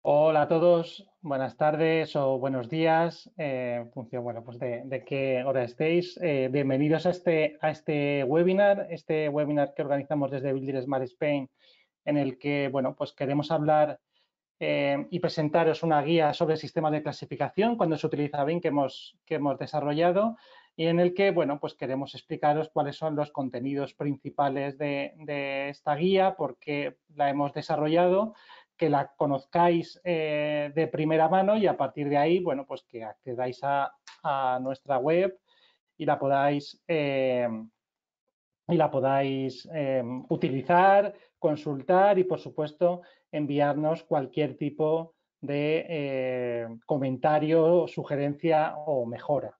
Hola a todos, buenas tardes o buenos días, en función, bueno, pues de qué hora estéis. Bienvenidos a este webinar que organizamos desde Builder Smart Spain, en el que, bueno, pues queremos hablar y presentaros una guía sobre sistemas de clasificación cuando se utiliza BIM que hemos desarrollado y en el que, bueno, pues queremos explicaros cuáles son los contenidos principales de esta guía, por qué la hemos desarrollado, que la conozcáis de primera mano y a partir de ahí, bueno, pues que accedáis a nuestra web y la podáis utilizar, consultar y, por supuesto, enviarnos cualquier tipo de comentario, sugerencia o mejora.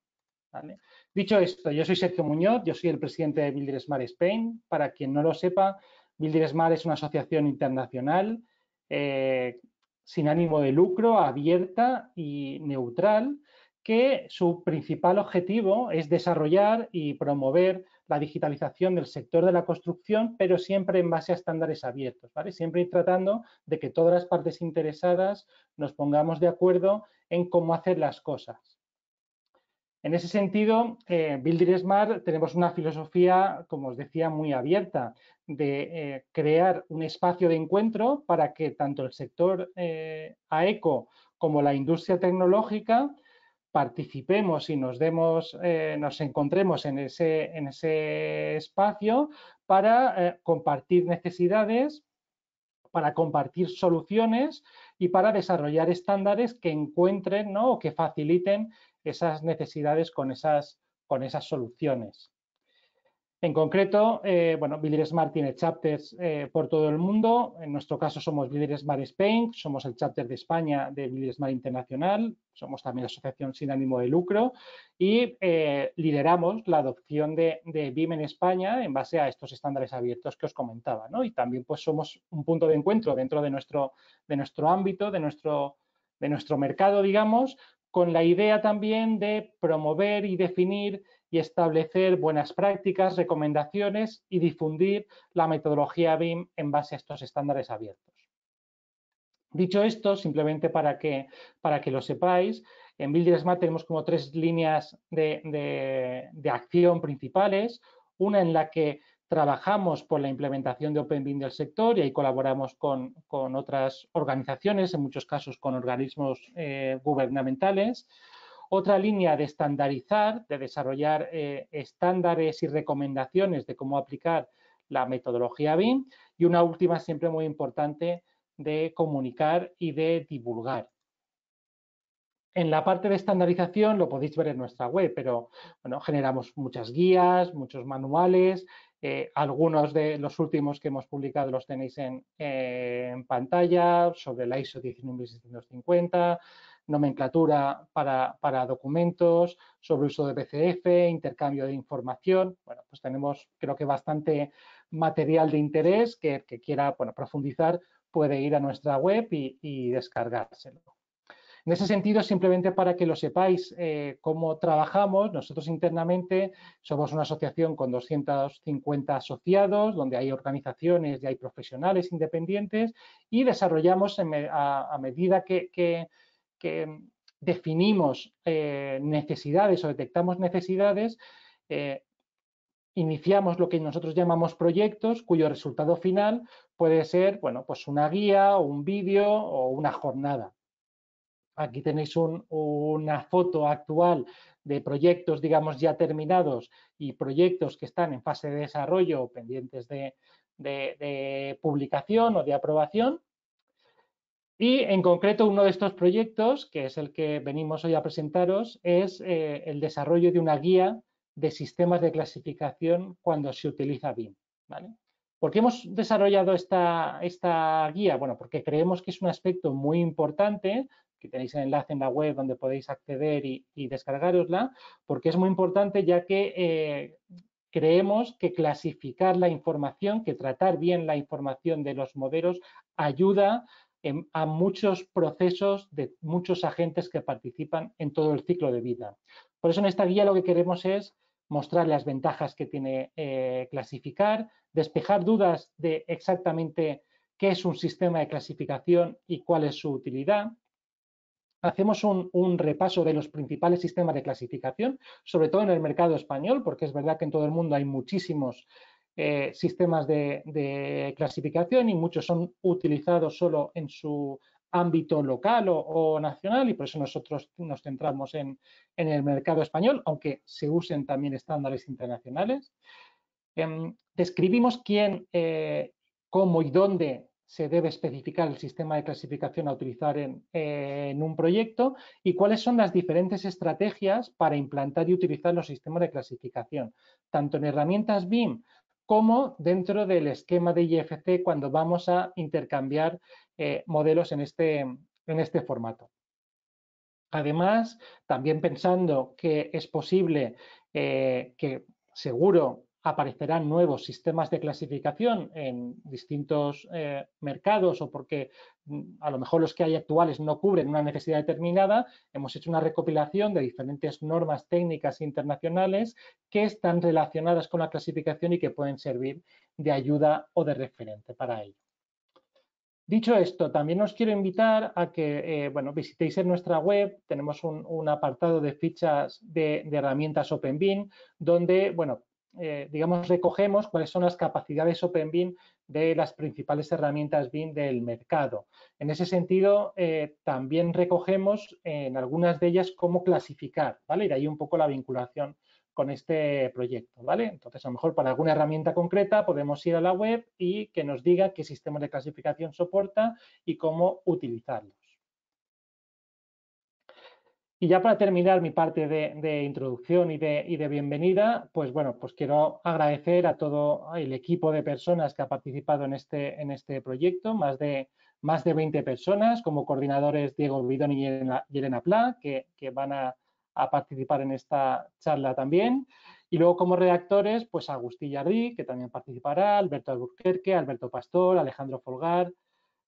¿Vale? Dicho esto, yo soy Sergio Muñoz, yo soy el presidente de Builder Smart Spain. Para quien no lo sepa, Builder Smart es una asociación internacional eh, sin ánimo de lucro, abierta y neutral, que su principal objetivo es desarrollar y promover la digitalización del sector de la construcción, pero siempre en base a estándares abiertos, ¿vale? Siempre tratando de que todas las partes interesadas nos pongamos de acuerdo en cómo hacer las cosas. En ese sentido, Builder Smart tenemos una filosofía, como os decía, muy abierta, de crear un espacio de encuentro para que tanto el sector AECO como la industria tecnológica participemos y nos encontremos en ese espacio para compartir necesidades, para compartir soluciones y para desarrollar estándares que encuentren, ¿no?, o que faciliten esas necesidades con esas soluciones. En concreto, bueno, Builder Smart tiene chapters por todo el mundo. En nuestro caso somos Builder Smart Spain, somos el chapter de España de Builder Smart Internacional, somos también la asociación sin ánimo de lucro y lideramos la adopción de BIM en España en base a estos estándares abiertos que os comentaba, ¿no? Y también pues somos un punto de encuentro dentro de nuestro ámbito, de nuestro mercado, digamos, con la idea también de promover y definir y establecer buenas prácticas, recomendaciones y difundir la metodología BIM en base a estos estándares abiertos. Dicho esto, simplemente para que lo sepáis, en Builder Smart tenemos como tres líneas de acción principales. Una en la que trabajamos por la implementación de Open BIM del sector y ahí colaboramos con otras organizaciones, en muchos casos con organismos gubernamentales. Otra línea de estandarizar, de desarrollar estándares y recomendaciones de cómo aplicar la metodología BIM. Y una última, siempre muy importante, de comunicar y de divulgar. En la parte de estandarización lo podéis ver en nuestra web, pero bueno, generamos muchas guías, muchos manuales, algunos de los últimos que hemos publicado los tenéis en pantalla, sobre la ISO 19650, nomenclatura para documentos, sobre uso de BCF, intercambio de información. Bueno, pues tenemos creo que bastante material de interés que quiera, bueno, profundizar puede ir a nuestra web y descargárselo. En ese sentido, simplemente para que lo sepáis cómo trabajamos, nosotros internamente somos una asociación con 250 asociados, donde hay organizaciones y hay profesionales independientes y desarrollamos a medida que definimos necesidades o detectamos necesidades, iniciamos lo que nosotros llamamos proyectos, cuyo resultado final puede ser, bueno, pues una guía o un vídeo o una jornada. Aquí tenéis una foto actual de proyectos, digamos, ya terminados y proyectos que están en fase de desarrollo o pendientes de publicación o de aprobación. Y en concreto uno de estos proyectos, que es el que venimos hoy a presentaros, es el desarrollo de una guía de sistemas de clasificación cuando se utiliza BIM. ¿Vale? ¿Por qué hemos desarrollado esta guía? Bueno, porque creemos que es un aspecto muy importante, que tenéis el enlace en la web donde podéis acceder y descargarosla, porque es muy importante ya que creemos que clasificar la información, que tratar bien la información de los modelos ayuda a muchos procesos de muchos agentes que participan en todo el ciclo de vida. Por eso en esta guía lo que queremos es mostrar las ventajas que tiene clasificar, despejar dudas de exactamente qué es un sistema de clasificación y cuál es su utilidad. Hacemos un repaso de los principales sistemas de clasificación, sobre todo en el mercado español, porque es verdad que en todo el mundo hay muchísimos sistemas de clasificación y muchos son utilizados solo en su ámbito local o nacional, y por eso nosotros nos centramos en el mercado español, aunque se usen también estándares internacionales. Describimos quién, cómo y dónde se debe especificar el sistema de clasificación a utilizar en un proyecto y cuáles son las diferentes estrategias para implantar y utilizar los sistemas de clasificación, tanto en herramientas BIM como dentro del esquema de IFC cuando vamos a intercambiar modelos en este formato. Además, también pensando que es posible que seguro aparecerán nuevos sistemas de clasificación en distintos mercados o porque a lo mejor los que hay actuales no cubren una necesidad determinada, hemos hecho una recopilación de diferentes normas técnicas internacionales que están relacionadas con la clasificación y que pueden servir de ayuda o de referente para ello. Dicho esto, también os quiero invitar a que visitéis en nuestra web. Tenemos un apartado de fichas de herramientas OpenBIM, donde digamos, recogemos cuáles son las capacidades OpenBIM de las principales herramientas BIM del mercado. En ese sentido, también recogemos en algunas de ellas cómo clasificar, ¿vale? Y de ahí un poco la vinculación con este proyecto, ¿vale? Entonces, a lo mejor para alguna herramienta concreta podemos ir a la web y que nos diga qué sistema de clasificación soporta y cómo utilizarlos. Y ya para terminar mi parte de introducción y de bienvenida, pues quiero agradecer a todo el equipo de personas que ha participado en este proyecto, más de 20 personas, como coordinadores Diego Bidoni y Elena Pla, que van a participar en esta charla también. Y luego como redactores, pues Agustí Jardí, que también participará, Alberto Alburquerque, Alberto Pastor, Alejandro Folgar,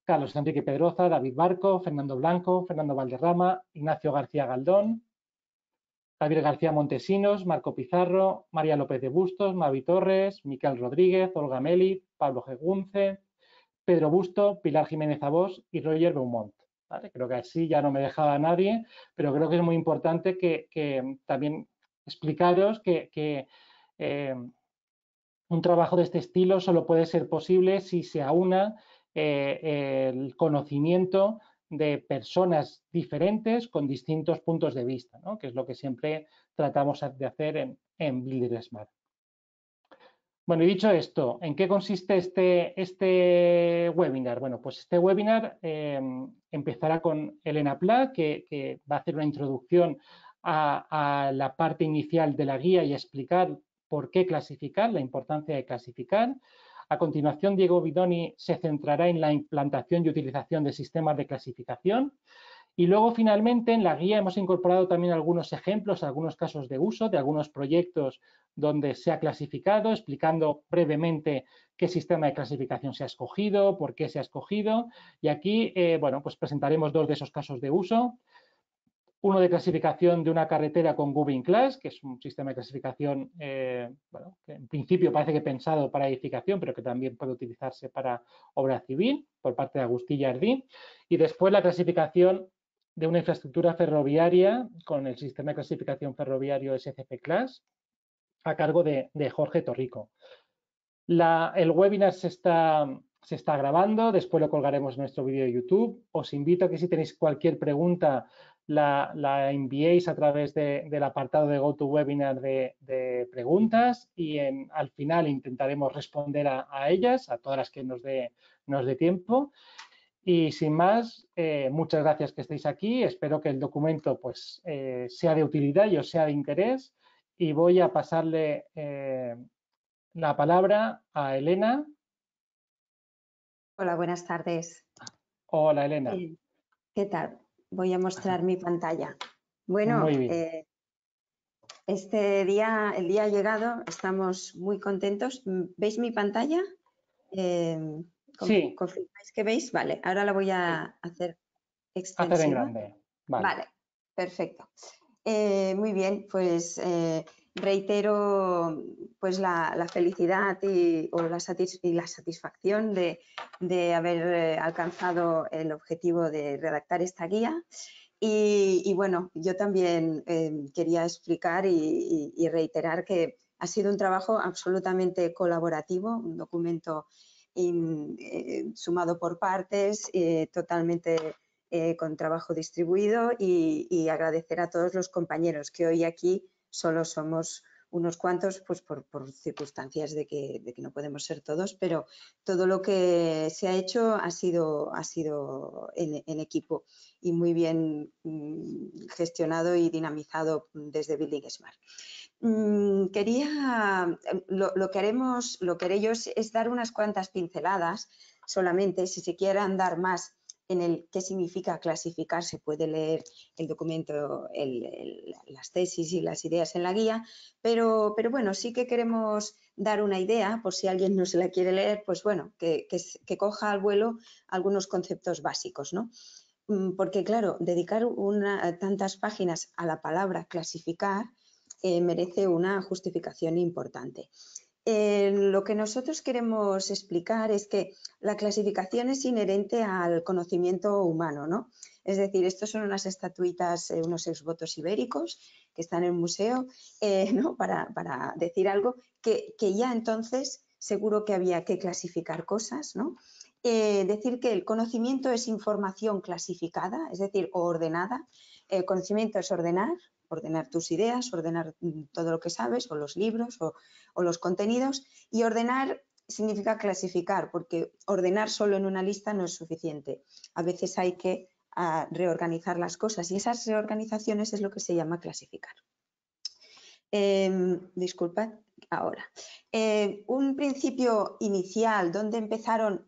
Carlos Enrique Pedroza, David Barco, Fernando Blanco, Fernando Valderrama, Ignacio García Galdón, Javier García Montesinos, Marco Pizarro, María López de Bustos, Mavi Torres, Miquel Rodríguez, Olga Meli, Pablo Gegunce, Pedro Busto, Pilar Jiménez Abós y Roger Beaumont. ¿Vale? Creo que así ya no me dejaba nadie, pero creo que es muy importante que también explicaros que un trabajo de este estilo solo puede ser posible si se aúna el conocimiento de personas diferentes con distintos puntos de vista, ¿no? Que es lo que siempre tratamos de hacer en Builder Smart. Bueno, y dicho esto, ¿en qué consiste este webinar? Bueno, pues este webinar empezará con Elena Pla, que va a hacer una introducción a la parte inicial de la guía y explicar por qué clasificar, la importancia de clasificar. A continuación, Diego Bidoni se centrará en la implantación y utilización de sistemas de clasificación. Y luego, finalmente, en la guía hemos incorporado también algunos ejemplos, algunos casos de uso de algunos proyectos donde se ha clasificado, explicando brevemente qué sistema de clasificación se ha escogido, por qué se ha escogido. Y aquí, pues presentaremos dos de esos casos de uso. Uno de clasificación de una carretera con Gubin Class, que es un sistema de clasificación, que en principio parece que pensado para edificación, pero que también puede utilizarse para obra civil, por parte de Agustí Jardí. Y después la clasificación de una infraestructura ferroviaria con el sistema de clasificación ferroviario SCP Class, a cargo de Jorge Torrico. El webinar se está grabando, después lo colgaremos en nuestro vídeo de YouTube. Os invito a que si tenéis cualquier pregunta la enviéis a través del apartado de GoToWebinar de preguntas y al final intentaremos responder a ellas, a todas las que nos dé tiempo. Y sin más, muchas gracias que estéis aquí. Espero que el documento sea de utilidad y os sea de interés. Y voy a pasarle la palabra a Elena. Hola, buenas tardes. Hola, Elena. ¿Qué tal? Voy a mostrar mi pantalla. Bueno, muy bien. El día ha llegado, estamos muy contentos. ¿Veis mi pantalla? Sí. ¿Confirmáis que veis? Vale, ahora la voy a hacer extensiva. Hacer en grande. Vale, perfecto. Muy bien, pues reitero pues la felicidad o la satisfacción de haber alcanzado el objetivo de redactar esta guía. Y bueno, yo también quería explicar y reiterar que ha sido un trabajo absolutamente colaborativo, un documento sumado por partes, totalmente con trabajo distribuido, y agradecer a todos los compañeros que hoy aquí solo somos unos cuantos, pues por circunstancias de que no podemos ser todos, pero todo lo que se ha hecho ha sido en equipo y muy bien gestionado y dinamizado desde Building Smart. Lo que haré yo es dar unas cuantas pinceladas solamente. Si se quiere andar más en el qué significa clasificar, se puede leer el documento, las tesis y las ideas en la guía, pero bueno, sí que queremos dar una idea, por si alguien no se la quiere leer, pues bueno, que coja al vuelo algunos conceptos básicos, ¿no? Porque claro, dedicar tantas páginas a la palabra clasificar merece una justificación importante. Lo que nosotros queremos explicar es que la clasificación es inherente al conocimiento humano, ¿no? Es decir, estos son unas estatuitas, unos exvotos ibéricos que están en el museo, ¿no? Para decir algo que ya entonces seguro que había que clasificar cosas, ¿no? Decir que el conocimiento es información clasificada, es decir, o ordenada. El conocimiento es ordenar tus ideas, ordenar todo lo que sabes, o los libros, o los contenidos, y ordenar significa clasificar, porque ordenar solo en una lista no es suficiente. A veces hay que reorganizar las cosas, y esas reorganizaciones es lo que se llama clasificar. Disculpad, ahora. Un principio inicial donde empezaron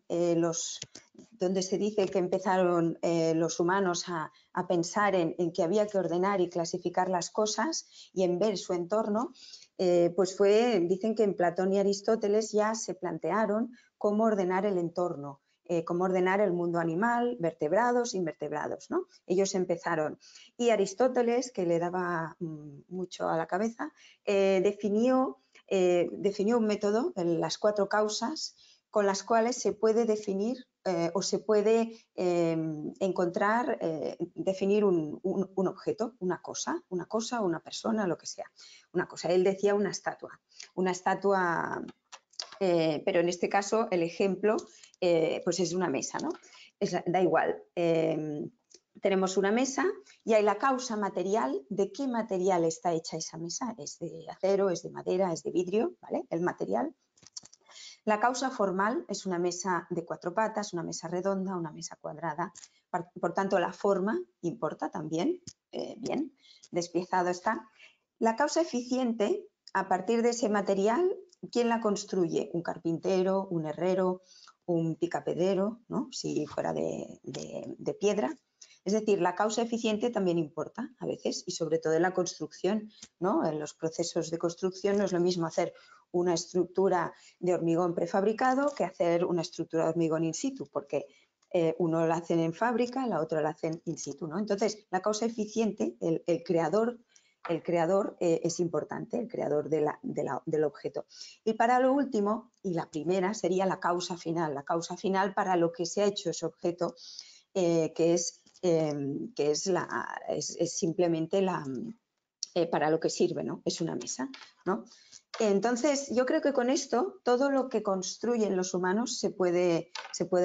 donde se dice que empezaron los humanos a pensar en que había que ordenar y clasificar las cosas y en ver su entorno, pues dicen que en Platón y Aristóteles ya se plantearon cómo ordenar el entorno, cómo ordenar el mundo animal, vertebrados, invertebrados, ¿no? Ellos empezaron. Y Aristóteles, que le daba mucho a la cabeza, definió un método, las 4 causas, con las cuales se puede definir o se puede encontrar, definir un objeto, una cosa, una persona, lo que sea. Una cosa. Él decía una estatua, pero en este caso el ejemplo pues es una mesa, ¿no? Da igual. Tenemos una mesa y hay la causa material. ¿De qué material está hecha esa mesa? ¿Es de acero, es de madera, es de vidrio? ¿Vale? El material. La causa formal es una mesa de 4 patas, una mesa redonda, una mesa cuadrada. Por tanto, la forma importa también. Bien, despiezado está. La causa eficiente, a partir de ese material, ¿quién la construye? Un carpintero, un herrero, un picapedrero, ¿no? Si fuera de piedra. Es decir, la causa eficiente también importa a veces, y sobre todo en la construcción, ¿no? En los procesos de construcción no es lo mismo hacer una estructura de hormigón prefabricado que hacer una estructura de hormigón in situ, porque uno la hacen en fábrica, la otra la hacen in situ, ¿no? Entonces, la causa eficiente, el creador es importante, el creador del objeto. Y para lo último, y la primera, sería la causa final para lo que se ha hecho ese objeto, que es simplemente para lo que sirve, ¿no? Es una mesa, ¿no? Entonces, yo creo que con esto, todo lo que construyen los humanos se puede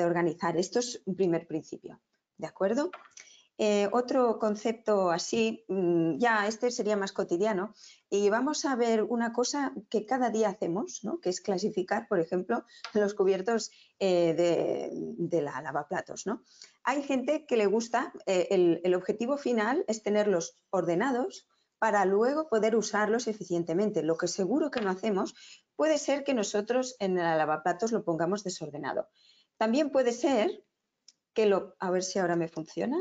organizar. Esto es un primer principio, ¿de acuerdo? Otro concepto así, ya este sería más cotidiano, y vamos a ver una cosa que cada día hacemos, ¿no? Que es clasificar, por ejemplo, los cubiertos de la lavaplatos, ¿no? Hay gente que le gusta, el objetivo final es tenerlos ordenados para luego poder usarlos eficientemente. Lo que seguro que no hacemos puede ser que nosotros en el lavaplatos lo pongamos desordenado. También puede ser que a ver si ahora me funciona,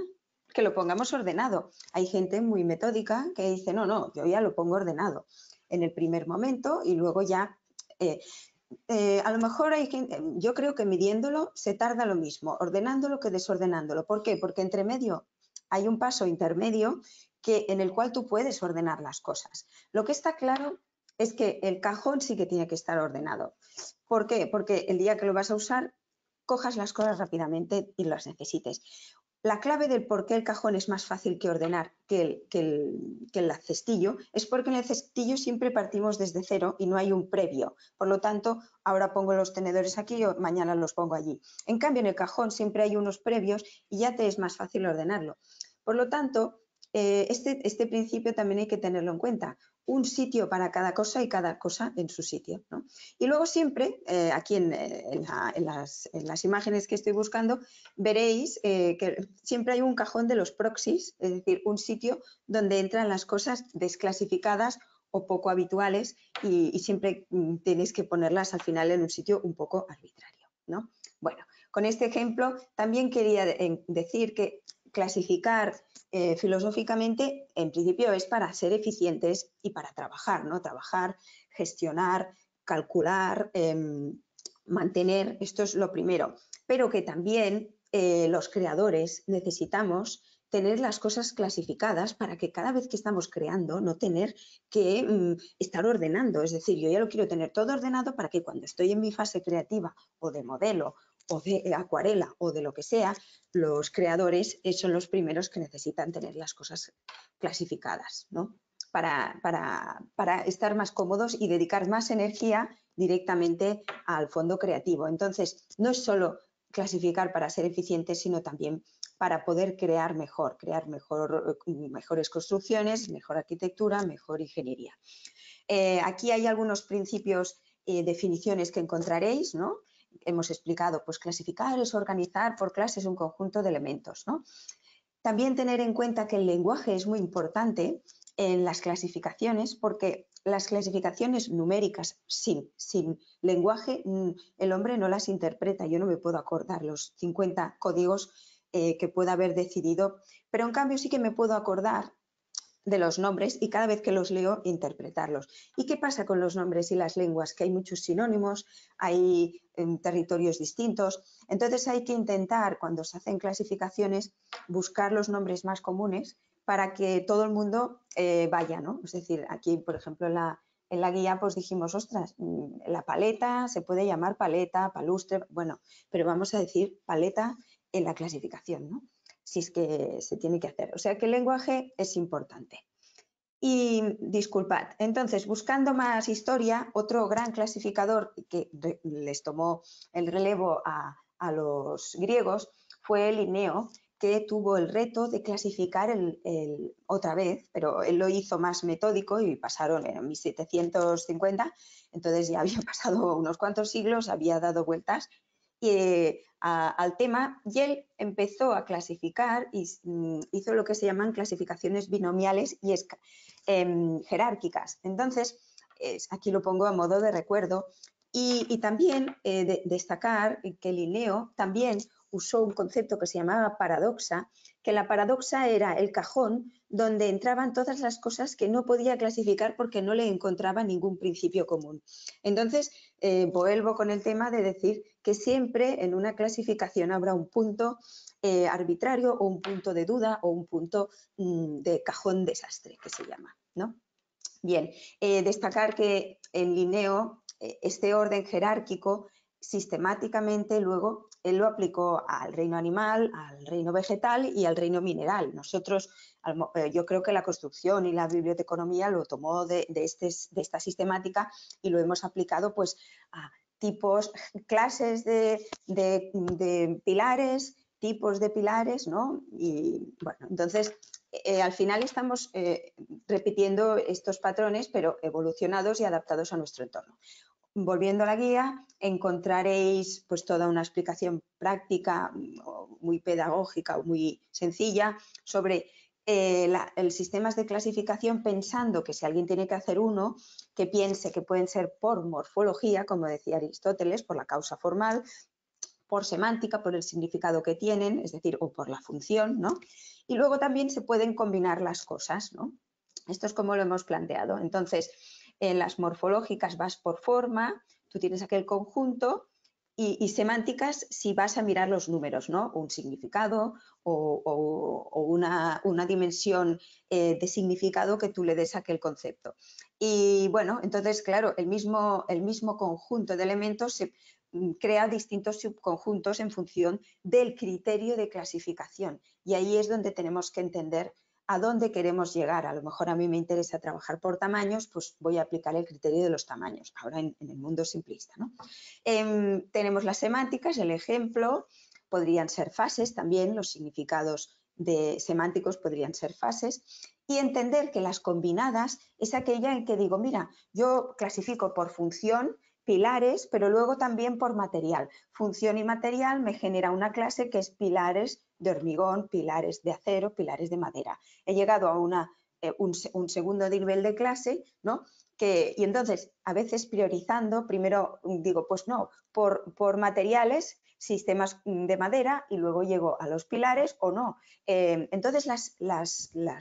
que lo pongamos ordenado. Hay gente muy metódica que dice, no, yo ya lo pongo ordenado en el primer momento y luego ya... a lo mejor hay gente, yo creo que midiéndolo se tarda lo mismo, ordenándolo que desordenándolo. ¿Por qué? Porque entre medio hay un paso intermedio en el cual tú puedes ordenar las cosas. Lo que está claro es que el cajón sí que tiene que estar ordenado. ¿Por qué? Porque el día que lo vas a usar, cojas las cosas rápidamente y las necesites. La clave del por qué el cajón es más fácil que ordenar que el cestillo es porque en el cestillo siempre partimos desde cero y no hay un previo. Por lo tanto, ahora pongo los tenedores aquí o mañana los pongo allí. En cambio, en el cajón siempre hay unos previos y ya te es más fácil ordenarlo. Por lo tanto, este principio también hay que tenerlo en cuenta. Un sitio para cada cosa y cada cosa en su sitio, ¿no? Y luego siempre, aquí en las imágenes que estoy buscando, veréis que siempre hay un cajón de los proxies, es decir, un sitio donde entran las cosas desclasificadas o poco habituales y siempre tenéis que ponerlas al final en un sitio un poco arbitrario, ¿no? Bueno, con este ejemplo también quería decir que clasificar filosóficamente, en principio, es para ser eficientes y para trabajar, ¿no? Trabajar, gestionar, calcular, mantener, esto es lo primero. Pero que también los creadores necesitamos tener las cosas clasificadas para que cada vez que estamos creando no tener que estar ordenando. Es decir, yo ya lo quiero tener todo ordenado para que cuando estoy en mi fase creativa o de modelo o de acuarela o de lo que sea, los creadores son los primeros que necesitan tener las cosas clasificadas, ¿no? Para estar más cómodos y dedicar más energía directamente al fondo creativo. Entonces, no es solo clasificar para ser eficientes, sino también para poder crear mejores construcciones, mejor arquitectura, mejor ingeniería. Aquí hay algunos principios, definiciones que encontraréis, ¿no? Hemos explicado, pues clasificar es organizar por clases un conjunto de elementos, ¿no? También tener en cuenta que el lenguaje es muy importante en las clasificaciones porque las clasificaciones numéricas sin lenguaje el hombre no las interpreta. Yo no me puedo acordar los 50 códigos que pueda haber decidido, pero en cambio sí que me puedo acordar de los nombres y cada vez que los leo interpretarlos. ¿Y qué pasa con los nombres y las lenguas? Que hay muchos sinónimos, hay territorios distintos, entonces hay que intentar, cuando se hacen clasificaciones, buscar los nombres más comunes para que todo el mundo vaya, ¿no? Es decir, aquí, por ejemplo, en la guía pues dijimos, ostras, la paleta se puede llamar paleta, palustre, bueno, pero vamos a decir paleta en la clasificación, ¿no? Si es que se tiene que hacer. O sea que el lenguaje es importante. Y disculpad, entonces, buscando más historia, otro gran clasificador que les tomó el relevo a los griegos fue Linneo, que tuvo el reto de clasificar otra vez, pero él lo hizo más metódico y pasaron en 1750, entonces ya había pasado unos cuantos siglos, había dado vueltas al tema y él empezó a clasificar y hizo lo que se llaman clasificaciones binomiales y jerárquicas. Entonces, aquí lo pongo a modo de recuerdo y también destacar que Linneo también usó un concepto que se llamaba paradoxa, que la paradoxa era el cajón donde entraban todas las cosas que no podía clasificar porque no le encontraba ningún principio común. Entonces, vuelvo con el tema de decir que siempre en una clasificación habrá un punto arbitrario o un punto de duda o un punto de cajón desastre, que se llama, ¿no? Bien, destacar que en Linneo este orden jerárquico sistemáticamente luego él lo aplicó al reino animal, al reino vegetal y al reino mineral. Nosotros, yo creo que la construcción y la biblioteconomía lo tomó de esta sistemática y lo hemos aplicado pues a tipos, clases de pilares, tipos de pilares, ¿no? Y bueno, entonces al final estamos repitiendo estos patrones, pero evolucionados y adaptados a nuestro entorno. Volviendo a la guía, encontraréis pues toda una explicación práctica, muy pedagógica, muy sencilla, sobre el sistemas de clasificación, pensando que si alguien tiene que hacer uno, que piense que pueden ser por morfología, como decía Aristóteles, por la causa formal, por semántica, por el significado que tienen, es decir, o por la función, ¿no? Y luego también se pueden combinar las cosas, ¿no? Esto es como lo hemos planteado. Entonces, en las morfológicas vas por forma, tú tienes aquel conjunto y semánticas si vas a mirar los números, ¿no? Un significado o una dimensión de significado que tú le des a aquel concepto. Y bueno, entonces, claro, el mismo conjunto de elementos se crea distintos subconjuntos en función del criterio de clasificación. Y ahí es donde tenemos que entender a dónde queremos llegar. A lo mejor a mí me interesa trabajar por tamaños, pues voy a aplicar el criterio de los tamaños, ahora en el mundo simplista, ¿no? Tenemos las semánticas, el ejemplo, podrían ser fases también, los significados semánticos podrían ser fases, y entender que las combinadas es aquella en que digo, mira, yo clasifico por función, pilares, pero luego también por material. Función y material me genera una clase que es pilares de hormigón, pilares de acero, pilares de madera. He llegado a un segundo nivel de clase, ¿no? Y entonces, a veces priorizando, primero digo, pues no, por materiales, sistemas de madera, y luego llego a los pilares o no. Entonces,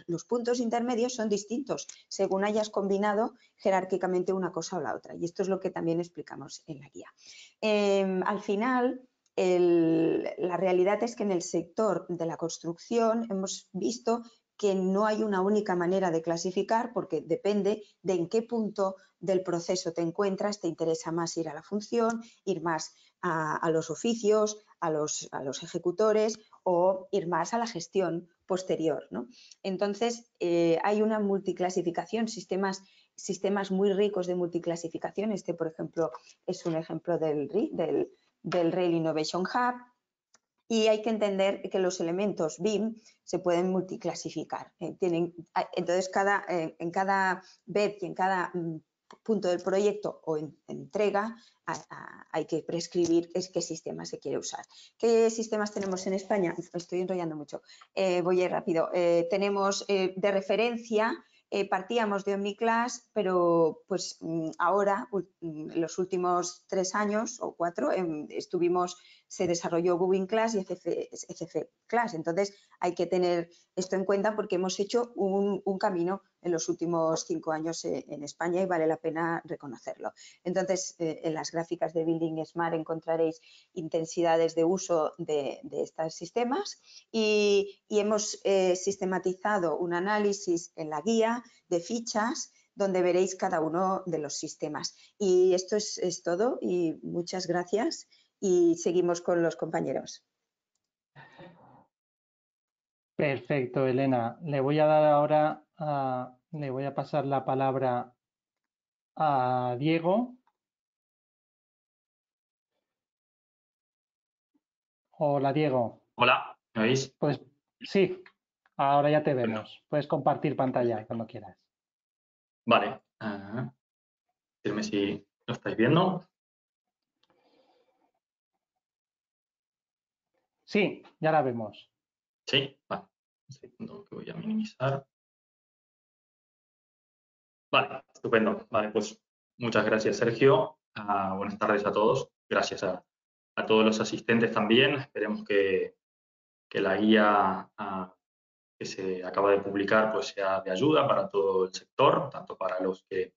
los puntos intermedios son distintos según hayas combinado jerárquicamente una cosa o la otra. Y esto es lo que también explicamos en la guía. Al final, la realidad es que en el sector de la construcción hemos visto que no hay una única manera de clasificar porque depende de en qué punto del proceso te encuentras, te interesa más ir a la función, ir más a los oficios, a los ejecutores o ir más a la gestión posterior, ¿no? Entonces, hay una multiclasificación, sistemas muy ricos de multiclasificación. Este, por ejemplo, es un ejemplo del Rail Innovation Hub. Y hay que entender que los elementos BIM se pueden multiclasificar. Entonces, en cada web y en cada punto del proyecto o entrega hay que prescribir qué sistema se quiere usar. ¿Qué sistemas tenemos en España? Estoy enrollando mucho. Voy a ir rápido. Tenemos de referencia, partíamos de OmniClass, pero pues ahora, los últimos 3 años o 4, se desarrolló Gubbin Class y FF Class. Entonces, hay que tener esto en cuenta porque hemos hecho un camino en los últimos 5 años en España y vale la pena reconocerlo. Entonces, en las gráficas de Building Smart encontraréis intensidades de uso de estos sistemas y hemos sistematizado un análisis en la guía de fichas donde veréis cada uno de los sistemas. Y esto es todo y muchas gracias. Y seguimos con los compañeros. Perfecto, Elena. Le voy a dar ahora, le voy a pasar la palabra a Diego. Hola, Diego. Hola, ¿me oís? Pues sí, ahora ya te vemos. Puedes compartir pantalla cuando quieras. Vale. Dime si lo estáis viendo. Sí, ya la vemos. Sí, vale. Un segundo que voy a minimizar. Vale, estupendo. Vale, pues muchas gracias, Sergio. Buenas tardes a todos. Gracias a todos los asistentes también. Esperemos que la guía que se acaba de publicar pues sea de ayuda para todo el sector, tanto para los que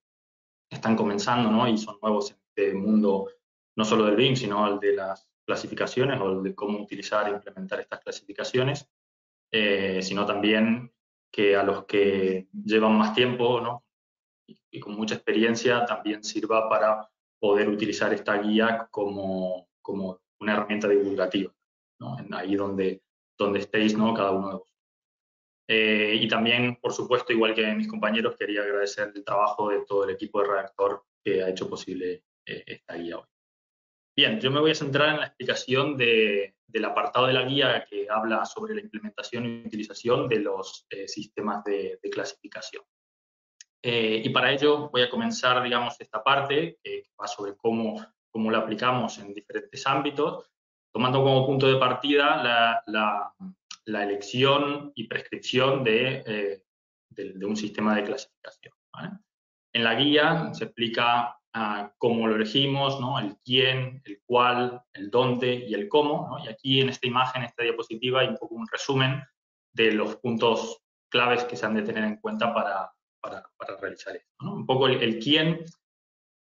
están comenzando, ¿no? Y son nuevos en este mundo, no solo del BIM, sino el de las clasificaciones o el de cómo utilizar e implementar estas clasificaciones, sino también que a los que llevan más tiempo, ¿no? y con mucha experiencia también sirva para poder utilizar esta guía como una herramienta divulgativa, ¿no? Ahí donde estéis, ¿no? Cada uno de vosotros. Y también, por supuesto, igual que mis compañeros, quería agradecer el trabajo de todo el equipo de Redactor que ha hecho posible esta guía hoy. Bien, yo me voy a centrar en la explicación del apartado de la guía que habla sobre la implementación y utilización de los sistemas de clasificación. Y para ello voy a comenzar, digamos, esta parte que va sobre cómo la aplicamos en diferentes ámbitos, tomando como punto de partida la elección y prescripción de un sistema de clasificación, ¿vale? En la guía se explica cómo lo elegimos, ¿no? El quién, el cuál, el dónde y el cómo, ¿no? Y aquí en esta imagen, en esta diapositiva, hay un poco un resumen de los puntos claves que se han de tener en cuenta para realizar esto, ¿no? Un poco el quién,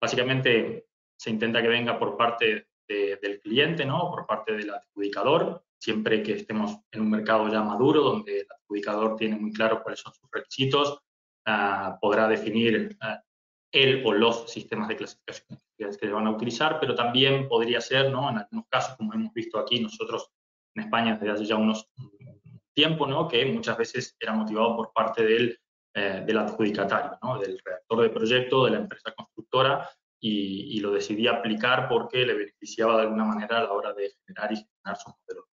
básicamente se intenta que venga por parte del cliente, ¿no? Por parte del adjudicador, siempre que estemos en un mercado ya maduro, donde el adjudicador tiene muy claro cuáles son sus requisitos, podrá definir él o los sistemas de clasificación que van a utilizar, pero también podría ser, ¿no? En algunos casos, como hemos visto aquí nosotros en España desde hace ya unos tiempo, ¿no? Que muchas veces era motivado por parte del adjudicatario, ¿no? Del redactor de proyecto, de la empresa constructora, y lo decidí aplicar porque le beneficiaba de alguna manera a la hora de generar y gestionar sus modelos.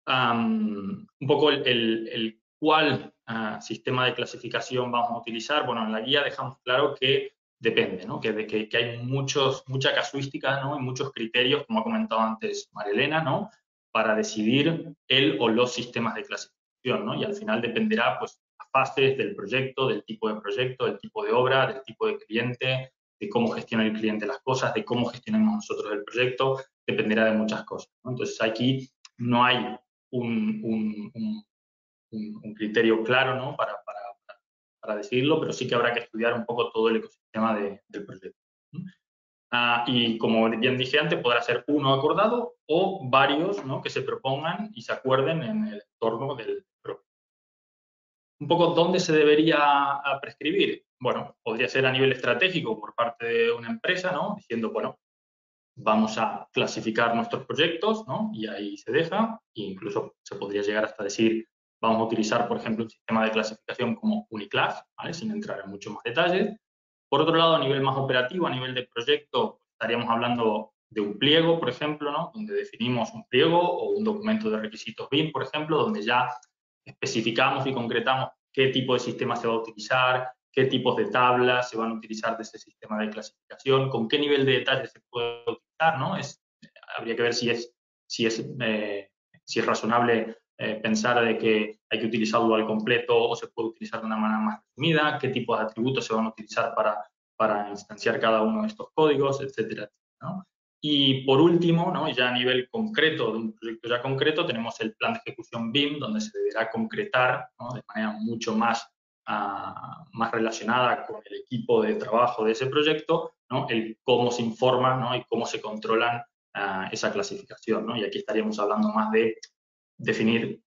Un poco el cuál sistema de clasificación vamos a utilizar. Bueno, en la guía dejamos claro que depende, ¿no? Que hay mucha casuística, ¿no? Y muchos criterios, como ha comentado antes María Elena, ¿no? Para decidir el o los sistemas de clasificación, ¿no? Y al final dependerá, pues, las fases del proyecto, del tipo de proyecto, del tipo de obra, del tipo de cliente, de cómo gestiona el cliente las cosas, de cómo gestionemos nosotros el proyecto, dependerá de muchas cosas, ¿no? Entonces aquí no hay un criterio claro, ¿no? para decidirlo, pero sí que habrá que estudiar un poco todo el ecosistema del proyecto. Y como bien dije antes, podrá ser uno acordado o varios, ¿no? Que se propongan y se acuerden en el entorno del proyecto. Un poco dónde se debería prescribir. Bueno, podría ser a nivel estratégico por parte de una empresa, ¿no? Diciendo, bueno, vamos a clasificar nuestros proyectos, ¿no? Y ahí se deja, e incluso se podría llegar hasta decir, vamos a utilizar, por ejemplo, un sistema de clasificación como Uniclass, ¿vale? Sin entrar en mucho más detalles. Por otro lado, a nivel más operativo, a nivel de proyecto, estaríamos hablando de un pliego, por ejemplo, ¿no? Donde definimos un pliego o un documento de requisitos BIM, por ejemplo, donde ya especificamos y concretamos qué tipo de sistema se va a utilizar, qué tipos de tablas se van a utilizar de ese sistema de clasificación, con qué nivel de detalle se puede utilizar, ¿no? Habría que ver si es razonable pensar de que hay que utilizarlo al completo o se puede utilizar de una manera más resumida, qué tipos de atributos se van a utilizar para instanciar cada uno de estos códigos, etcétera, ¿no? Y por último, ¿no? Ya a nivel concreto, de un proyecto ya concreto, tenemos el plan de ejecución BIM, donde se deberá concretar, ¿no? De manera mucho más relacionada con el equipo de trabajo de ese proyecto, ¿no? El cómo se informa, ¿no? Y cómo se controlan esa clasificación, ¿no? Y aquí estaríamos hablando más de definir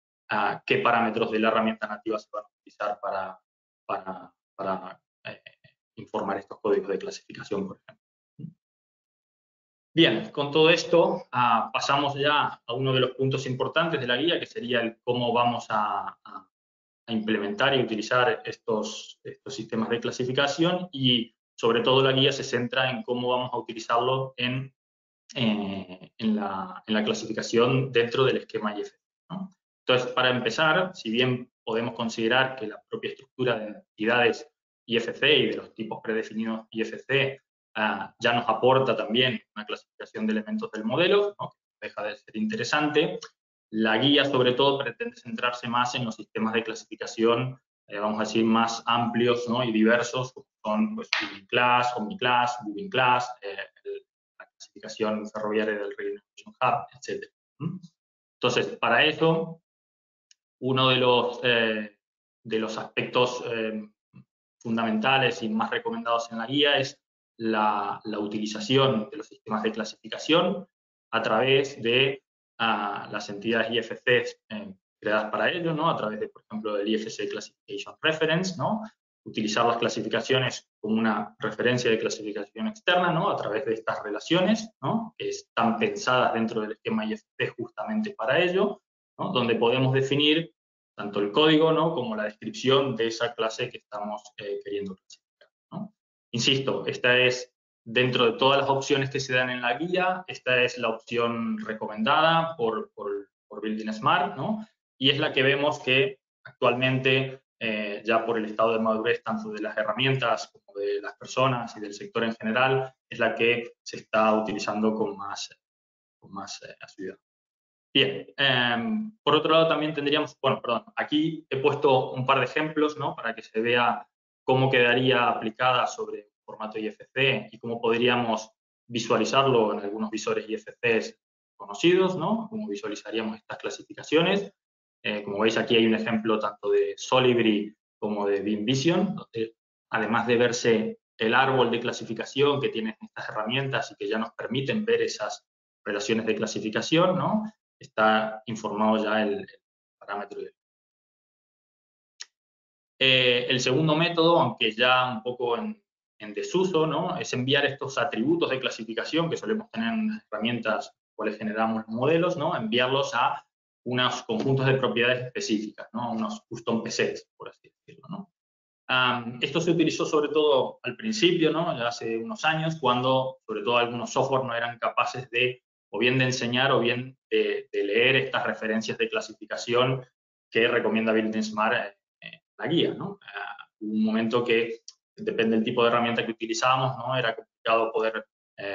qué parámetros de la herramienta nativa se van a utilizar para informar estos códigos de clasificación, por ejemplo. Bien, con todo esto pasamos ya a uno de los puntos importantes de la guía, que sería el cómo vamos a implementar y utilizar estos sistemas de clasificación, y sobre todo la guía se centra en cómo vamos a utilizarlo en la clasificación dentro del esquema IFC, ¿no? Entonces, para empezar, si bien podemos considerar que la propia estructura de entidades IFC y de los tipos predefinidos IFC ya nos aporta también una clasificación de elementos del modelo, ¿no? Que deja de ser interesante, la guía sobre todo pretende centrarse más en los sistemas de clasificación, vamos a decir, más amplios, ¿no? Y diversos, como son, pues, Uniclass, Omniclass, Bubinclass, la clasificación ferroviaria del Rail Innovation Hub, etc. Entonces, para eso, uno de los aspectos fundamentales y más recomendados en la guía es la utilización de los sistemas de clasificación a través de las entidades IFC creadas para ello, ¿no? A través de, por ejemplo, del IFC Classification Reference, ¿no? Utilizar las clasificaciones como una referencia de clasificación externa, ¿no? A través de estas relaciones, ¿no? Que están pensadas dentro del esquema IFC justamente para ello, ¿no? Donde podemos definir tanto el código, ¿no? Como la descripción de esa clase que estamos queriendo clasificar, ¿no? Insisto, esta es, dentro de todas las opciones que se dan en la guía, esta es la opción recomendada por Building Smart, ¿no? Y es la que vemos que actualmente, ya por el estado de madurez tanto de las herramientas como de las personas y del sector en general, es la que se está utilizando con más asiduidad. Bien, por otro lado también tendríamos, bueno, perdón, aquí he puesto un par de ejemplos, ¿no? Para que se vea cómo quedaría aplicada sobre el formato IFC y cómo podríamos visualizarlo en algunos visores IFCs conocidos, ¿no? Cómo visualizaríamos estas clasificaciones. Como veis, aquí hay un ejemplo tanto de Solibri como de BIM Vision, donde además de verse el árbol de clasificación que tienen estas herramientas y que ya nos permiten ver esas relaciones de clasificación, ¿no? Está informado ya el parámetro. El segundo método, aunque ya un poco en desuso, ¿no? Es enviar estos atributos de clasificación que solemos tener en las herramientas cuales generamos modelos, ¿no? Enviarlos a unos conjuntos de propiedades específicas, ¿no? Unos custom PSETs, por así decirlo, ¿no? Esto se utilizó sobre todo al principio, ¿no? Ya hace unos años, cuando sobre todo algunos software no eran capaces de, o bien de enseñar, o bien de leer estas referencias de clasificación que recomienda Building Smart la guía, ¿no? Hubo un momento que, depende del tipo de herramienta que utilizábamos, ¿no? Era complicado poder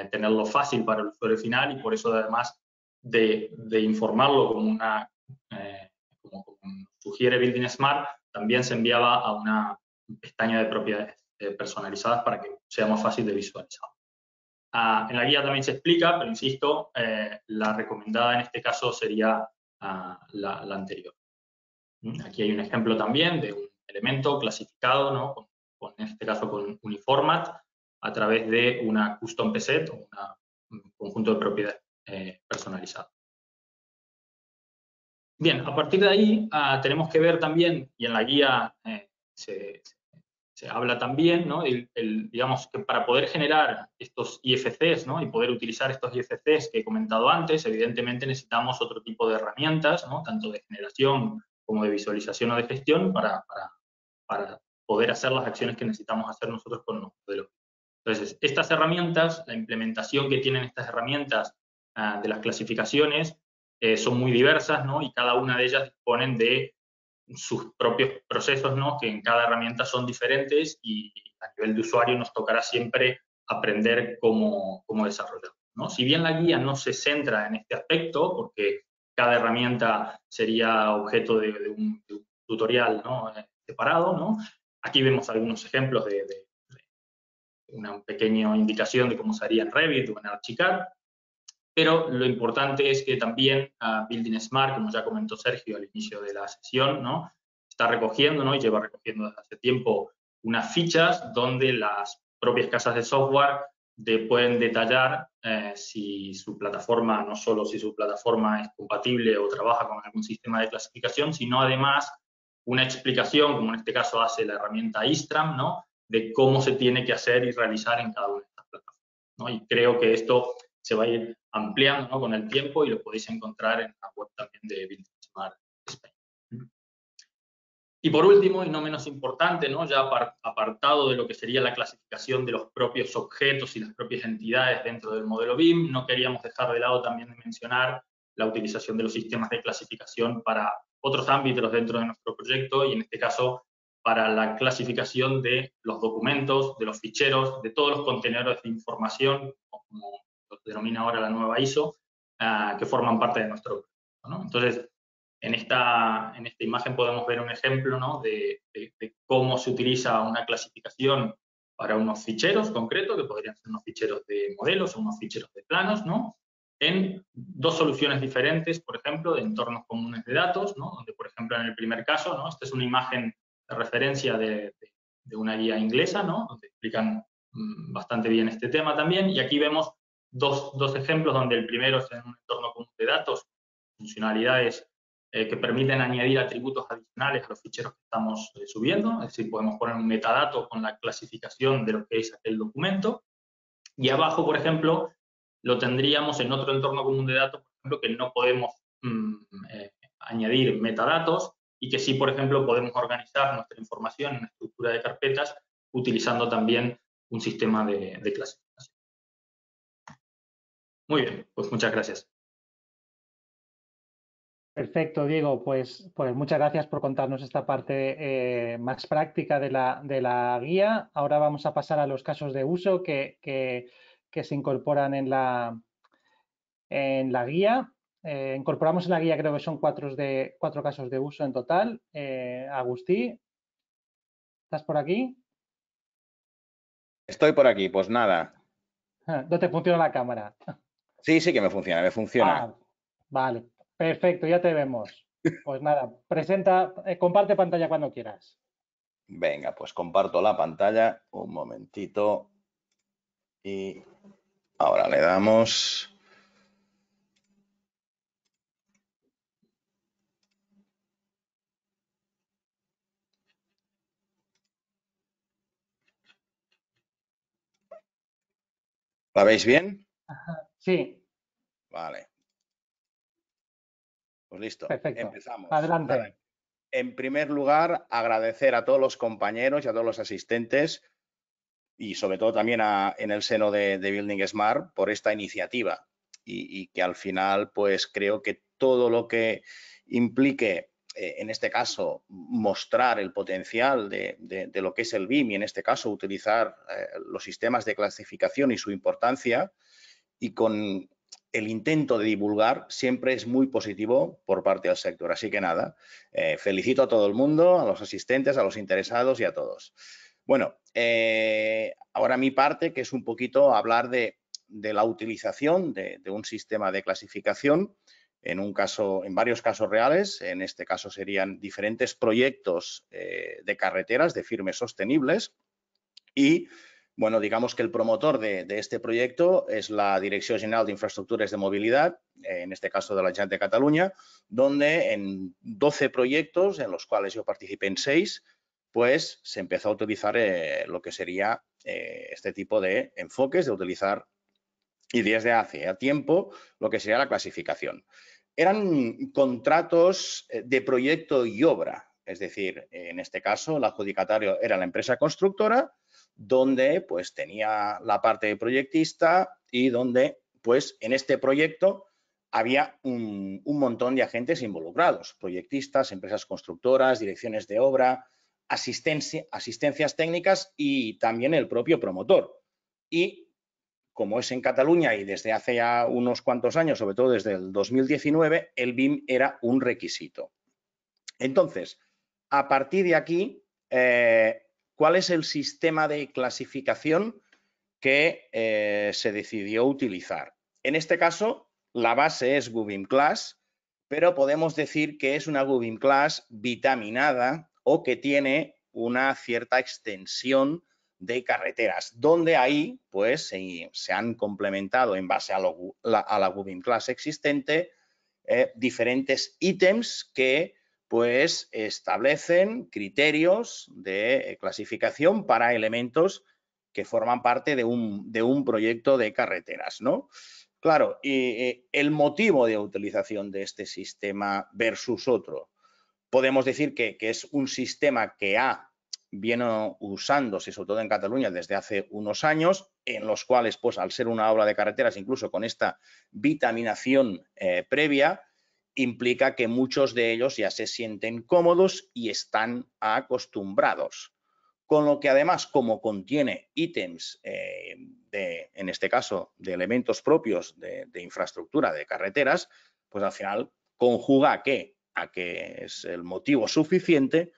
tenerlo fácil para el usuario final, y por eso, además de informarlo como como sugiere Building Smart, también se enviaba a una pestaña de propiedades personalizadas para que sea más fácil de visualizar. En la guía también se explica, pero insisto, la recomendada en este caso sería la anterior. Aquí hay un ejemplo también de un elemento clasificado, ¿no? En este caso con Uniformat, a través de una custom PSET, o un conjunto de propiedades personalizado. Bien, a partir de ahí tenemos que ver también, y en la guía se habla también, ¿no? Digamos que para poder generar estos IFCs, ¿no? Y poder utilizar estos IFCs que he comentado antes, evidentemente necesitamos otro tipo de herramientas, ¿no? Tanto de generación como de visualización o de gestión para poder hacer las acciones que necesitamos hacer nosotros con los modelos. Entonces, estas herramientas, la implementación que tienen estas herramientas de las clasificaciones son muy diversas, ¿no? Y cada una de ellas disponen de sus propios procesos, ¿no? Que en cada herramienta son diferentes, y a nivel de usuario nos tocará siempre aprender cómo desarrollarlo, ¿no? Si bien la guía no se centra en este aspecto, porque cada herramienta sería objeto de un tutorial, ¿no? Separado, ¿no? Aquí vemos algunos ejemplos de una pequeña indicación de cómo se haría en Revit o en Archicad. Pero lo importante es que también Building Smart, como ya comentó Sergio al inicio de la sesión, ¿no? Está recogiendo, ¿no? Y lleva recogiendo desde hace tiempo unas fichas donde las propias casas de software pueden detallar si su plataforma, no solo si su plataforma es compatible o trabaja con algún sistema de clasificación, sino además una explicación, como en este caso hace la herramienta Istram, ¿no? De cómo se tiene que hacer y realizar en cada una de estas plataformas, ¿no? Y creo que esto se va a ir ampliando, ¿no? Con el tiempo, y lo podéis encontrar en la web también de Building Smart Spain. Y por último, y no menos importante, ¿no? Ya apartado de lo que sería la clasificación de los propios objetos y las propias entidades dentro del modelo BIM, no queríamos dejar de lado también de mencionar la utilización de los sistemas de clasificación para otros ámbitos dentro de nuestro proyecto, y en este caso para la clasificación de los documentos, de los ficheros, de todos los contenedores de información, como lo denomina ahora la nueva ISO, que forman parte de nuestro proyecto, ¿no? Entonces, en esta imagen podemos ver un ejemplo, ¿no? de cómo se utiliza una clasificación para unos ficheros concretos, que podrían ser unos ficheros de modelos o unos ficheros de planos, ¿no? En dos soluciones diferentes, por ejemplo, de entornos comunes de datos, ¿no? Donde, por ejemplo, en el primer caso, ¿no? Esta es una imagen de referencia de una guía inglesa, ¿no? Donde explican bastante bien este tema también, y aquí vemos dos ejemplos, donde el primero es en un entorno común de datos, funcionalidades que permiten añadir atributos adicionales a los ficheros que estamos subiendo, es decir, podemos poner un metadato con la clasificación de lo que es aquel documento, y abajo, por ejemplo, lo tendríamos en otro entorno común de datos, por ejemplo, que no podemos añadir metadatos, y que sí, por ejemplo, podemos organizar nuestra información en una estructura de carpetas utilizando también un sistema de clasificación. Muy bien, pues muchas gracias. Perfecto, Diego. Pues muchas gracias por contarnos esta parte más práctica de la guía. Ahora vamos a pasar a los casos de uso que se incorporan en la guía. Incorporamos en la guía, creo que son cuatro casos de uso en total. Agustí, ¿estás por aquí? Estoy por aquí, pues nada. ¿No te funciona la cámara? Sí, sí que me funciona. Vale, perfecto, ya te vemos. Pues nada, comparte pantalla cuando quieras. Venga, pues comparto la pantalla un momentito y ahora le damos. ¿La veis bien? Sí, Vale. Pues listo, perfecto. empezamos. Adelante. Nada, en primer lugar, agradecer a todos los compañeros y a todos los asistentes y sobre todo también en el seno de Building Smart por esta iniciativa y que al final pues creo que todo lo que implique en este caso mostrar el potencial de lo que es el BIM y en este caso utilizar los sistemas de clasificación y su importancia y con el intento de divulgar siempre es muy positivo por parte del sector. Así que nada, felicito a todo el mundo, a los asistentes, a los interesados y a todos. Bueno, ahora mi parte, que es un poquito hablar de la utilización de un sistema de clasificación en varios casos reales. En este caso serían diferentes proyectos de carreteras de firmes sostenibles y bueno, digamos que el promotor de este proyecto es la Direcció General d'Infraestructures de Movilidad, en este caso de la Generalitat de Cataluña, donde en 12 proyectos, en los cuales yo participé en 6, pues se empezó a utilizar lo que sería este tipo de enfoques, de utilizar, y desde hace tiempo, lo que sería la clasificación. Eran contratos de proyecto y obra, es decir, en este caso el adjudicatario era la empresa constructora, donde pues tenía la parte de proyectista y donde pues en este proyecto había un montón de agentes involucrados, proyectistas, empresas constructoras, direcciones de obra, asistencias técnicas y también el propio promotor. Y como es en Cataluña y desde hace ya unos cuantos años, sobre todo desde el 2019, el BIM era un requisito. Entonces, a partir de aquí, ¿cuál es el sistema de clasificación que se decidió utilizar? En este caso, la base es GUBIM Class, pero podemos decir que es una GUBIM Class vitaminada o que tiene una cierta extensión de carreteras, donde ahí pues se han complementado en base a la GUBIM Class existente diferentes ítems que pues establecen criterios de clasificación para elementos que forman parte de un proyecto de carreteras, ¿no? Claro, y el motivo de utilización de este sistema versus podemos decir que es un sistema que viene usándose, sobre todo en Cataluña, desde hace unos años, en los cuales, pues, al ser una obra de carreteras, incluso con esta vitaminación previa, implica que muchos de ellos ya se sienten cómodos y están acostumbrados. Con lo que además, como contiene ítems, en este caso, de elementos propios de infraestructura de carreteras, pues al final conjuga a que es el motivo suficiente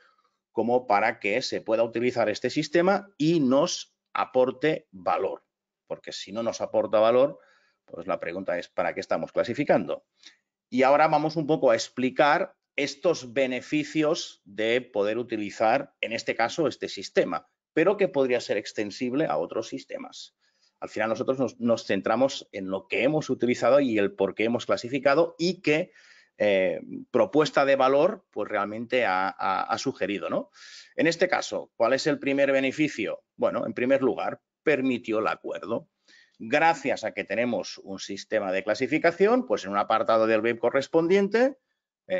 como para que se pueda utilizar este sistema y nos aporte valor. Porque si no nos aporta valor, pues la pregunta es, ¿para qué estamos clasificando? Y ahora vamos un poco a explicar estos beneficios de poder utilizar, en este caso, este sistema, pero que podría ser extensible a otros sistemas. Al final nosotros nos centramos en lo que hemos utilizado y el por qué hemos clasificado y qué propuesta de valor pues realmente ha sugerido, ¿no? En este caso, ¿cuál es el primer beneficio? Bueno, en primer lugar, permitió el acuerdo. Gracias a que tenemos un sistema de clasificación, pues en un apartado del BIM correspondiente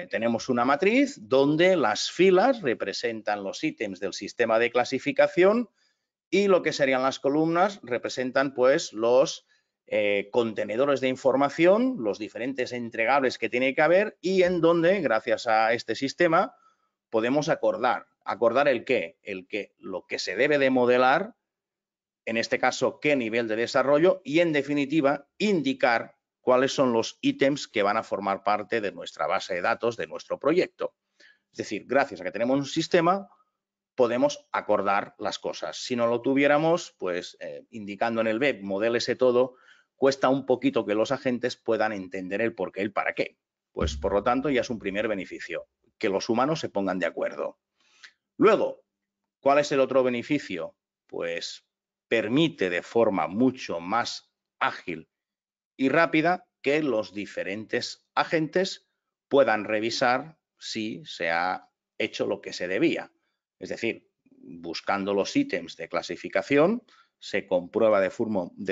tenemos una matriz donde las filas representan los ítems del sistema de clasificación y lo que serían las columnas representan pues los contenedores de información, los diferentes entregables que tiene que haber y en donde, gracias a este sistema, podemos acordar. ¿Acordar el qué? El que lo que se debe de modelar, en este caso, qué nivel de desarrollo y, en definitiva, indicar cuáles son los ítems que van a formar parte de nuestra base de datos de nuestro proyecto. Es decir, gracias a que tenemos un sistema, podemos acordar las cosas. Si no lo tuviéramos, pues indicando en el web, modélese todo, cuesta un poquito que los agentes puedan entender el por qué y el para qué. Pues, por lo tanto, ya es un primer beneficio, que los humanos se pongan de acuerdo. Luego, ¿Cuál es el otro beneficio? Pues permite de forma mucho más ágil y rápida que los diferentes agentes puedan revisar si se ha hecho lo que se debía. Es decir, buscando los ítems de clasificación, se comprueba de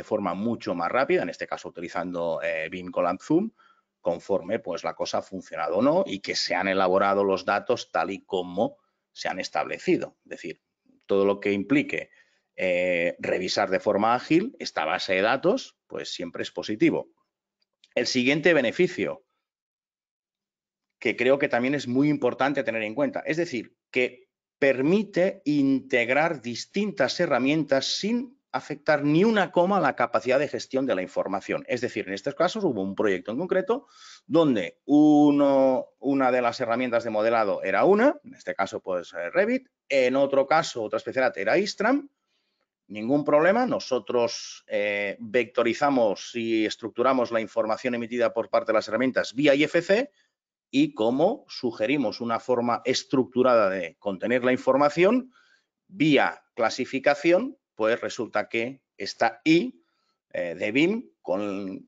forma mucho más rápida, en este caso utilizando BIM Column Zoom, conforme pues la cosa ha funcionado o no y que se han elaborado los datos tal y como se han establecido. Es decir, todo lo que implique revisar de forma ágil esta base de datos, pues siempre es positivo. El siguiente beneficio, que creo que también es muy importante tener en cuenta, es decir, que permite integrar distintas herramientas sin afectar ni una coma a la capacidad de gestión de la información. Es decir, en estos casos hubo un proyecto en concreto donde una de las herramientas de modelado era en este caso pues Revit, en otro caso otra especialidad era Istram. Ningún problema, nosotros vectorizamos y estructuramos la información emitida por parte de las herramientas vía IFC y como sugerimos una forma estructurada de contener la información vía clasificación, pues resulta que esta I de BIM con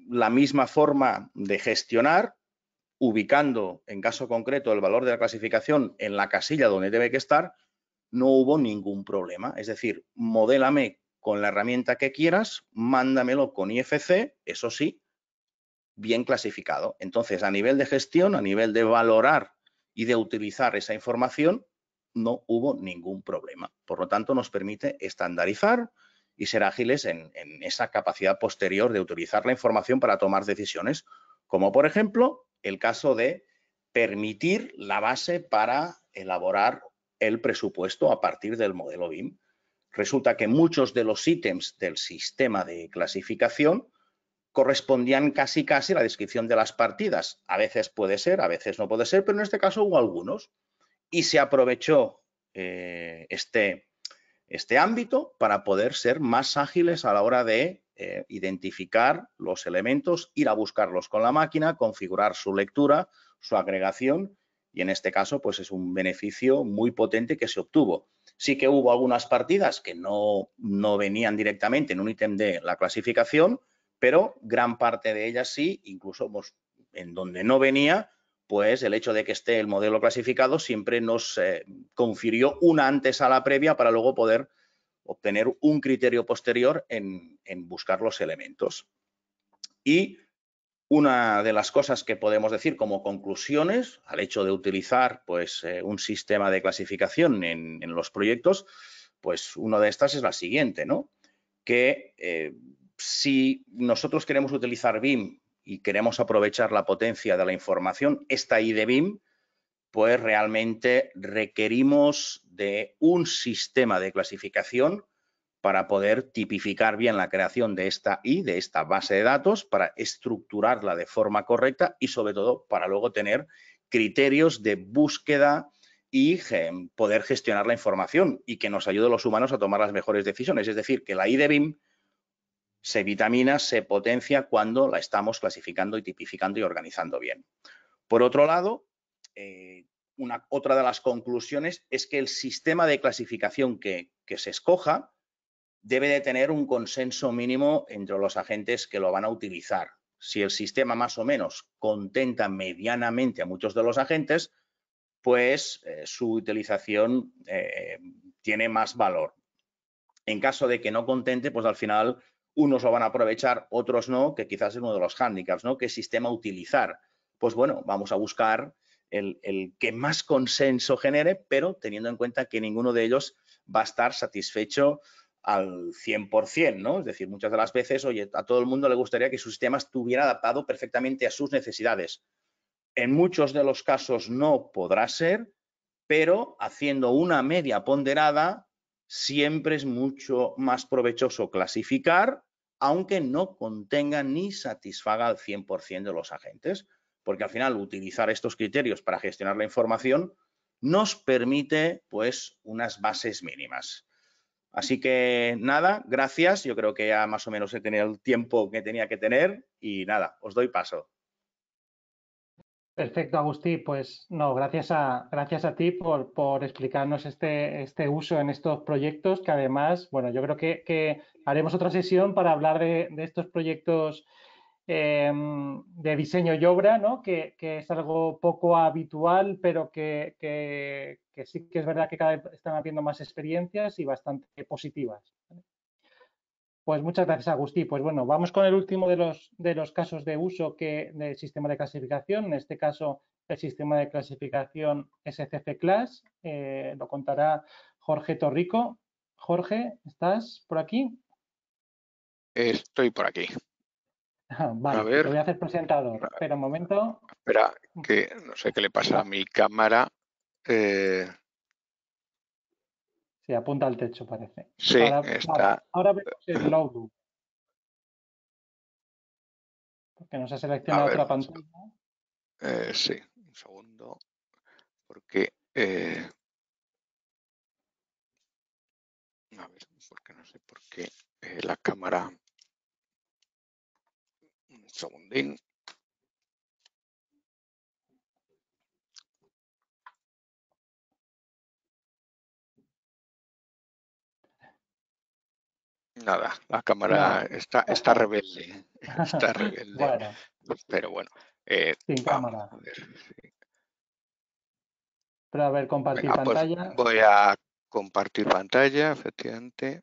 la misma forma de gestionar, ubicando en caso concreto el valor de la clasificación en la casilla donde debe que estar, no hubo ningún problema. Es decir, modélame con la herramienta que quieras, mándamelo con IFC, eso sí, bien clasificado. Entonces, a nivel de gestión, a nivel de valorar y de utilizar esa información, no hubo ningún problema. Por lo tanto, nos permite estandarizar y ser ágiles en esa capacidad posterior de utilizar la información para tomar decisiones, como por ejemplo el caso de permitir la base para elaborar el presupuesto a partir del modelo BIM. Resulta que muchos de los ítems del sistema de clasificación correspondían casi a la descripción de las partidas. A veces puede ser, a veces no puede ser, pero en este caso hubo algunos. Y se aprovechó este ámbito para poder ser más ágiles a la hora de identificar los elementos, ir a buscarlos con la máquina, configurar su lectura, su agregación, y en este caso pues es un beneficio muy potente que se obtuvo. Sí que hubo algunas partidas que no venían directamente en un ítem de la clasificación, pero gran parte de ellas sí, incluso pues, en donde no venía, pues el hecho de que esté el modelo clasificado siempre nos confirió una antesala previa para luego poder obtener un criterio posterior en buscar los elementos. Y una de las cosas que podemos decir como conclusiones al hecho de utilizar pues, un sistema de clasificación en los proyectos, pues una de estas es la siguiente, ¿no? Que si nosotros queremos utilizar BIM y queremos aprovechar la potencia de la información, esta I de BIM, pues realmente requerimos de un sistema de clasificación para poder tipificar bien la creación de esta I, de esta base de datos, para estructurarla de forma correcta y sobre todo para luego tener criterios de búsqueda y poder gestionar la información y que nos ayude a los humanos a tomar las mejores decisiones. Es decir, que la I de BIM se vitamina, se potencia cuando la estamos clasificando y tipificando y organizando bien. Por otro lado, otra de las conclusiones es que el sistema de clasificación que se escoja debe de tener un consenso mínimo entre los agentes que lo van a utilizar. Si el sistema más o menos contenta medianamente a muchos de los agentes, pues su utilización tiene más valor. En caso de que no contente, pues al final unos lo van a aprovechar, otros no, que quizás es uno de los hándicaps, ¿no? ¿Qué sistema utilizar? Pues bueno, vamos a buscar el que más consenso genere, pero teniendo en cuenta que ninguno de ellos va a estar satisfecho al 100%, ¿no? Es decir, muchas de las veces, oye, a todo el mundo le gustaría que su sistema estuviera adaptado perfectamente a sus necesidades. En muchos de los casos no podrá ser, pero haciendo una media ponderada, siempre es mucho más provechoso clasificar, aunque no contenga ni satisfaga al 100% de los agentes, porque al final utilizar estos criterios para gestionar la información nos permite pues unas bases mínimas. Así que nada, gracias. Yo creo que ya más o menos he tenido el tiempo que tenía que tener y nada, os doy paso. Perfecto, Agustí. Pues no, gracias a ti por explicarnos este uso en estos proyectos, que además, bueno, yo creo que haremos otra sesión para hablar de estos proyectos de diseño y obra, ¿no? Que es algo poco habitual, pero que sí que es verdad que cada vez están habiendo más experiencias y bastante positivas. Pues muchas gracias, Agustí. Pues bueno, vamos con el último de los casos de uso del sistema de clasificación. En este caso, el sistema de clasificación SCF Class. Lo contará Jorge Torrico. Jorge, ¿estás por aquí? Estoy por aquí. Vale, A pues te ver, voy a hacer presentador. Espera un momento. espera, que no sé qué le pasa a mi cámara. Sí, apunta al techo, parece. Sí, Ahora, vale, está. ahora vemos el Outlook, porque nos ha A seleccionado ver, otra pantalla. sí, un segundo, porque a ver, porque no sé por qué la cámara. Un segundín. Nada, la cámara No. está rebelde. Está rebelde. Bueno, Pero bueno, sin vamos cámara. a ver. Sí. Pero a ver, compartir Venga, pues pantalla. voy a compartir pantalla, efectivamente.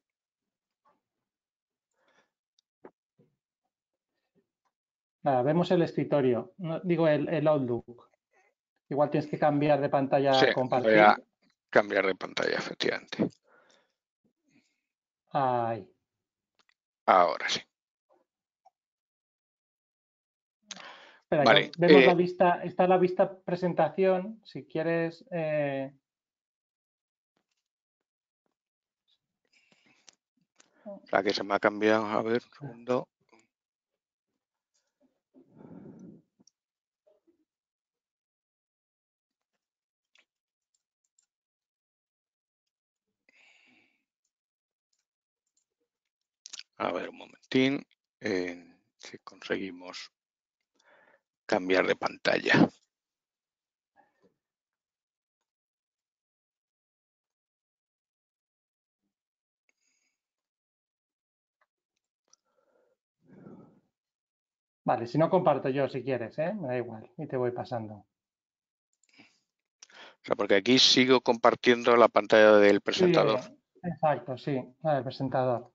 Nada, vemos el escritorio, no, digo el Outlook. Igual tienes que cambiar de pantalla Sí, a voy a compartir. cambiar de pantalla, efectivamente. Ahí. Ahora sí. Espera, Vale. vemos la vista, está la vista presentación. Si quieres. La que se me ha cambiado, a ver, un segundo. A ver, un momentín. Si conseguimos cambiar de pantalla. Vale, si no comparto yo, si quieres, me da igual. Y te voy pasando. O sea, porque aquí sigo compartiendo la pantalla del presentador. Sí, exacto, sí, la del presentador.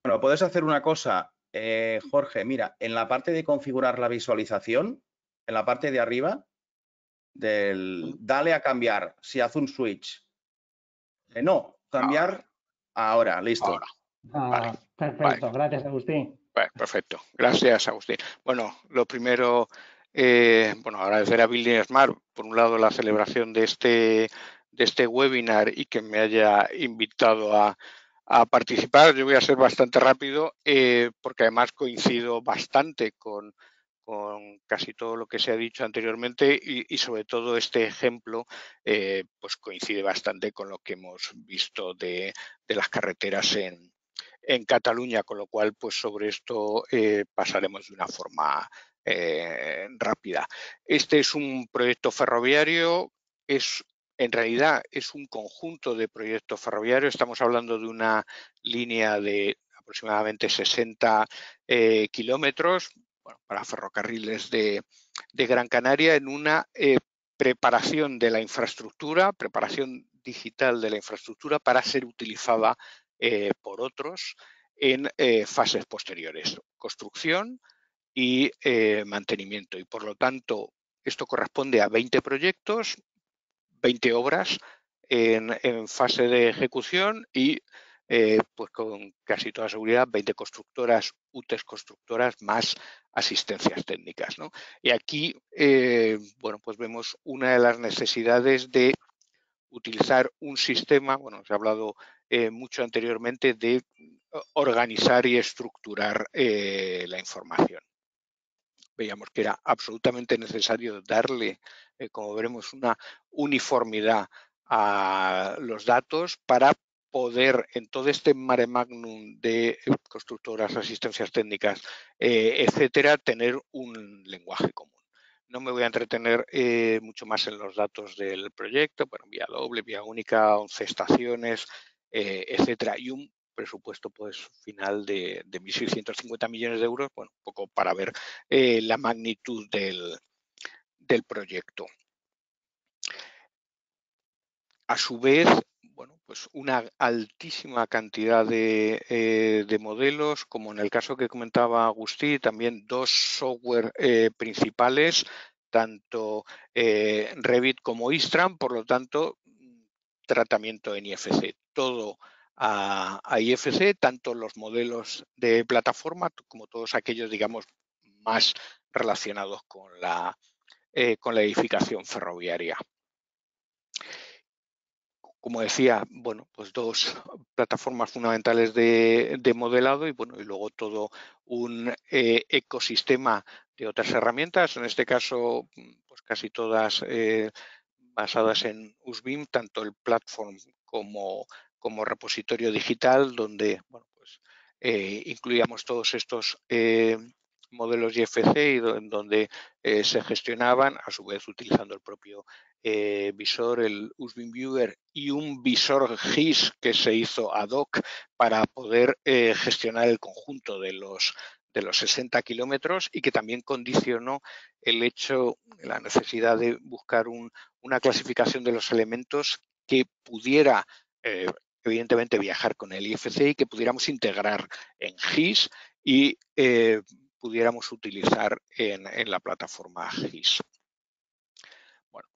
Bueno, puedes hacer una cosa, Jorge, mira, en la parte de configurar la visualización, en la parte de arriba, dale a cambiar, si hace un switch. No, cambiar ahora, listo. Ahora. Vale. Perfecto, vale. Gracias, Agustín. Vale, perfecto. Gracias, Agustín. Bueno, lo primero, bueno, agradecer a Building Smart, por un lado, la celebración de este webinar y que me haya invitado a participar. Yo voy a ser bastante rápido porque además coincido bastante con casi todo lo que se ha dicho anteriormente y sobre todo este ejemplo pues coincide bastante con lo que hemos visto de las carreteras en Cataluña, con lo cual pues sobre esto pasaremos de una forma rápida. Este es un proyecto ferroviario, en realidad es un conjunto de proyectos ferroviarios. Estamos hablando de una línea de aproximadamente 60 kilómetros, bueno, para ferrocarriles de Gran Canaria, en una preparación de la infraestructura, preparación digital de la infraestructura para ser utilizada por otros en fases posteriores, construcción y mantenimiento. Y por lo tanto, esto corresponde a 20 proyectos, 20 obras en fase de ejecución y pues con casi toda seguridad 20 constructoras, UTEs constructoras más asistencias técnicas, ¿no? Y aquí, bueno, pues vemos una de las necesidades de utilizar un sistema, bueno, se ha hablado mucho anteriormente de organizar y estructurar la información. Veíamos que era absolutamente necesario darle, como veremos, una uniformidad a los datos para poder, en todo este mare magnum de constructoras, asistencias técnicas, etcétera, tener un lenguaje común. no me voy a entretener mucho más en los datos del proyecto, bueno, vía doble, vía única, 11 estaciones, etcétera, y un presupuesto pues final de 1.650 millones de euros, bueno, un poco para ver la magnitud del proyecto. A su vez, bueno, pues una altísima cantidad de modelos, como en el caso que comentaba Agustí, también 2 software principales, tanto Revit como Istran, por lo tanto, tratamiento en IFC, todo a IFC, tanto los modelos de plataforma como todos aquellos, digamos, más relacionados con la edificación ferroviaria. Como decía, bueno, pues 2 plataformas fundamentales de modelado y bueno, y luego todo un ecosistema de otras herramientas, en este caso, pues casi todas basadas en USBIM, tanto el platform como repositorio digital, donde bueno, pues, incluíamos todos estos modelos IFC y donde se gestionaban, a su vez utilizando el propio visor, el USBIM Viewer, y un visor GIS que se hizo ad hoc para poder gestionar el conjunto de los 60 kilómetros y que también condicionó el hecho, la necesidad de buscar una clasificación de los elementos que pudiera evidentemente viajar con el IFC y que pudiéramos integrar en GIS y pudiéramos utilizar en la plataforma GIS. Bueno,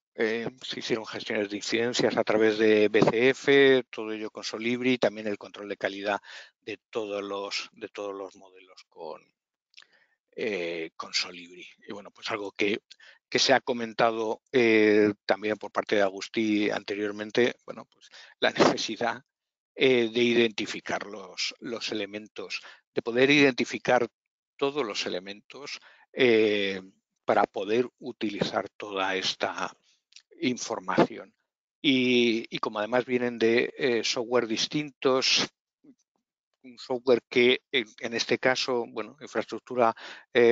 se hicieron gestiones de incidencias a través de BCF, todo ello con Solibri, también el control de calidad de todos los modelos con Solibri. Y bueno, pues algo que se ha comentado también por parte de Agustí anteriormente, bueno, pues la necesidad de identificar los elementos, de poder identificar todos los elementos para poder utilizar toda esta información. Y como además vienen de software distintos, un software que en este caso, bueno, infraestructura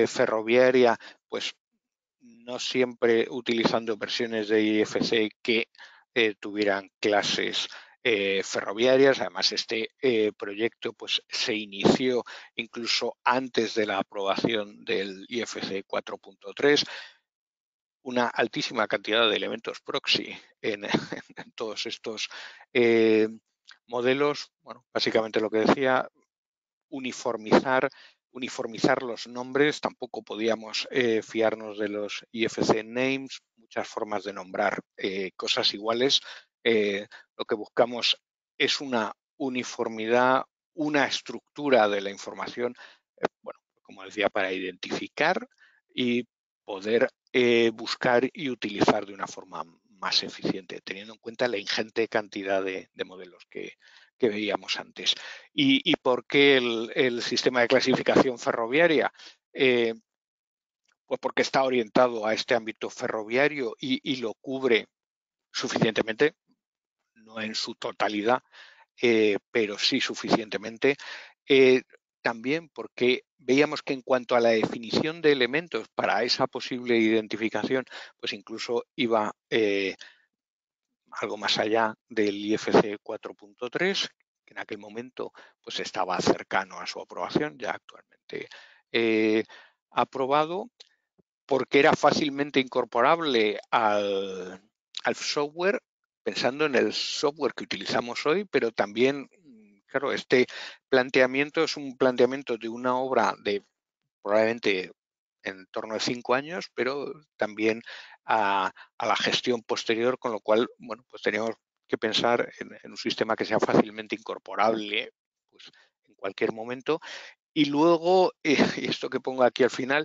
ferroviaria, pues no siempre utilizando versiones de IFC que tuvieran clases ferroviarias. Además, este proyecto pues se inició incluso antes de la aprobación del IFC 4.3. Una altísima cantidad de elementos proxy en todos estos modelos. Bueno, básicamente lo que decía, uniformizar los nombres. Tampoco podíamos fiarnos de los IFC names, muchas formas de nombrar cosas iguales. Lo que buscamos es una uniformidad, una estructura de la información, bueno, como decía, para identificar y poder buscar y utilizar de una forma más eficiente, teniendo en cuenta la ingente cantidad de modelos que veíamos antes. ¿Y por qué el sistema de clasificación ferroviaria? Pues porque está orientado a este ámbito ferroviario y lo cubre suficientemente, no en su totalidad, pero sí suficientemente. También porque veíamos que en cuanto a la definición de elementos para esa posible identificación, pues incluso iba algo más allá del IFC 4.3, que en aquel momento pues estaba cercano a su aprobación, ya actualmente aprobado, porque era fácilmente incorporable al software, pensando en el software que utilizamos hoy, pero también, claro, este planteamiento es un planteamiento de una obra de probablemente en torno a 5 años, pero también a la gestión posterior, con lo cual, bueno, pues teníamos que pensar en un sistema que sea fácilmente incorporable pues, en cualquier momento. Y luego, y esto que pongo aquí al final,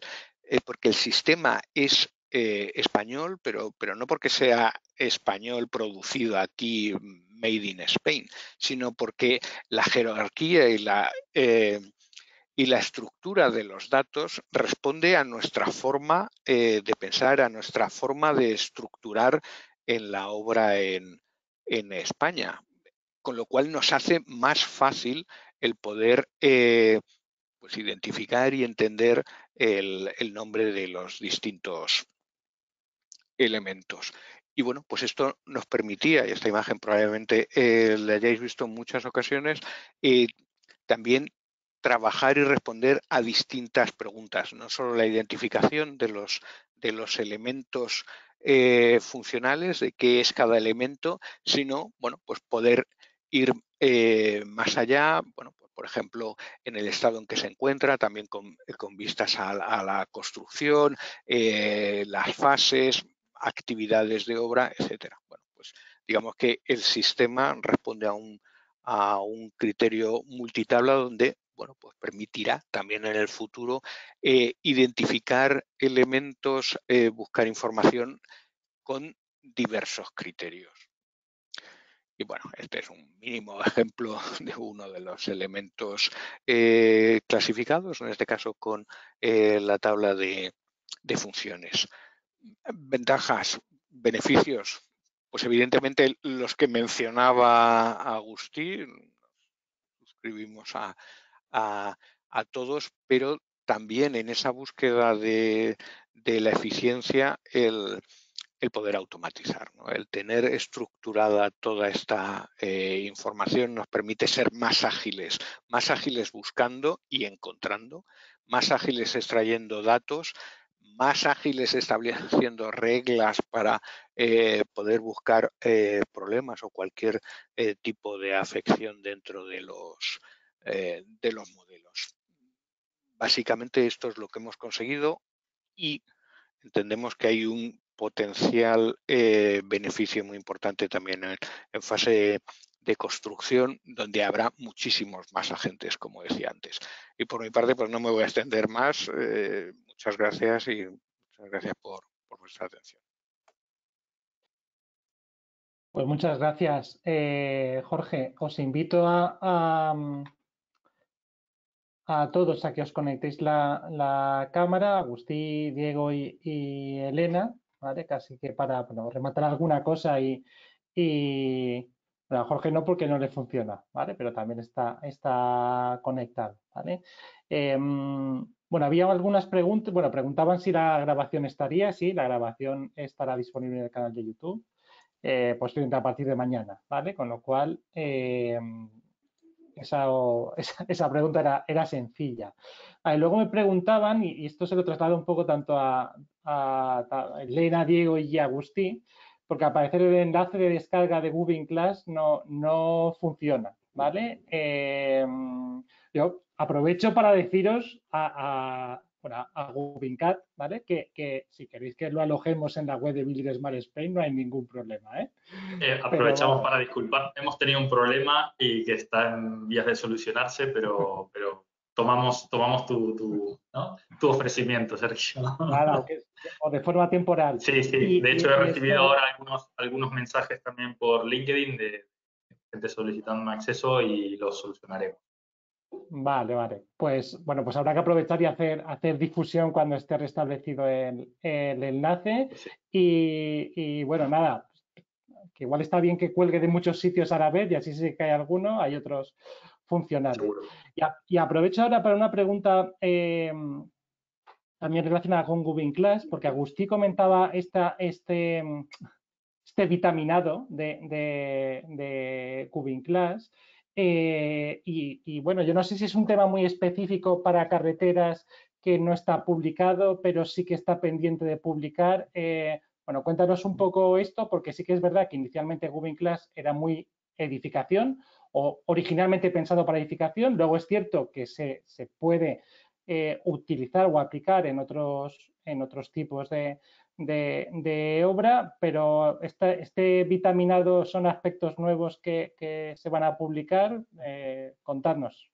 porque el sistema es español, pero no porque sea español producido aquí, made in Spain, sino porque la jerarquía y la estructura de los datos responde a nuestra forma de pensar, a nuestra forma de estructurar en la obra en España, con lo cual nos hace más fácil el poder pues identificar y entender el nombre de los distintos elementos. Y bueno, pues esto nos permitía, y esta imagen probablemente la hayáis visto en muchas ocasiones, también trabajar y responder a distintas preguntas, no solo la identificación de los elementos funcionales, de qué es cada elemento, sino, bueno, pues poder ir más allá, bueno, pues, por ejemplo, en el estado en que se encuentra, también con vistas a la construcción, las fases, actividades de obra, etcétera. Bueno, pues digamos que el sistema responde a un criterio multitabla donde, bueno, pues permitirá también en el futuro identificar elementos, buscar información con diversos criterios. Y bueno, este es un mínimo ejemplo de uno de los elementos clasificados, en este caso con la tabla de funciones. Ventajas, beneficios, pues evidentemente los que mencionaba Agustín, suscribimos a todos, pero también en esa búsqueda de la eficiencia el poder automatizar, ¿no? El tener estructurada toda esta información nos permite ser más ágiles buscando y encontrando, más ágiles extrayendo datos, más ágiles estableciendo reglas para poder buscar problemas o cualquier tipo de afección dentro de los modelos. Básicamente esto es lo que hemos conseguido y entendemos que hay un potencial beneficio muy importante también en fase de construcción, donde habrá muchísimos más agentes, como decía antes. Y por mi parte, pues no me voy a extender más. Muchas gracias y muchas gracias por vuestra atención. Pues muchas gracias, Jorge. Os invito a todos a que os conectéis la cámara, Agustí, Diego y Elena, ¿vale? Casi que para rematar alguna cosa y bueno, Jorge no porque no le funciona, ¿vale? Pero también está conectado, ¿vale? Bueno, había algunas preguntas, bueno, preguntaban si la grabación estaría, sí, la grabación estará disponible en el canal de YouTube, posiblemente a partir de mañana, ¿vale? Con lo cual, esa pregunta era sencilla. Luego me preguntaban, y esto se lo traslado un poco tanto a Elena, Diego y Agustí, porque al parecer el enlace de descarga de Moving Class no funciona, ¿vale? Yo aprovecho para deciros a Gubincat, ¿vale? Que si queréis que lo alojemos en la web de Building Smart Spain no hay ningún problema, ¿eh? Aprovechamos para disculpar. Hemos tenido un problema y que está en vías de solucionarse, pero tomamos tu ofrecimiento, Sergio. Claro, o de forma temporal. Sí. De hecho, he recibido ahora algunos mensajes también por LinkedIn de gente solicitando acceso y los solucionaremos. Vale. Pues bueno, pues habrá que aprovechar y hacer difusión cuando esté restablecido el enlace. Sí. Y bueno, nada, que igual está bien que cuelgue de muchos sitios a la vez y así sí que hay alguno, hay otros funcionales. Seguro. Y aprovecho ahora para una pregunta también relacionada con Moving Class, porque Agustí comentaba este vitaminado de Moving Class. Y bueno, yo no sé si es un tema muy específico para carreteras que no está publicado, pero sí que está pendiente de publicar. Bueno, cuéntanos un poco esto, porque sí que es verdad que inicialmente Moving Class era muy edificación o originalmente pensado para edificación. Luego es cierto que se puede utilizar o aplicar en otros tipos de obra, pero este vitaminado son aspectos nuevos que se van a publicar. Contadnos.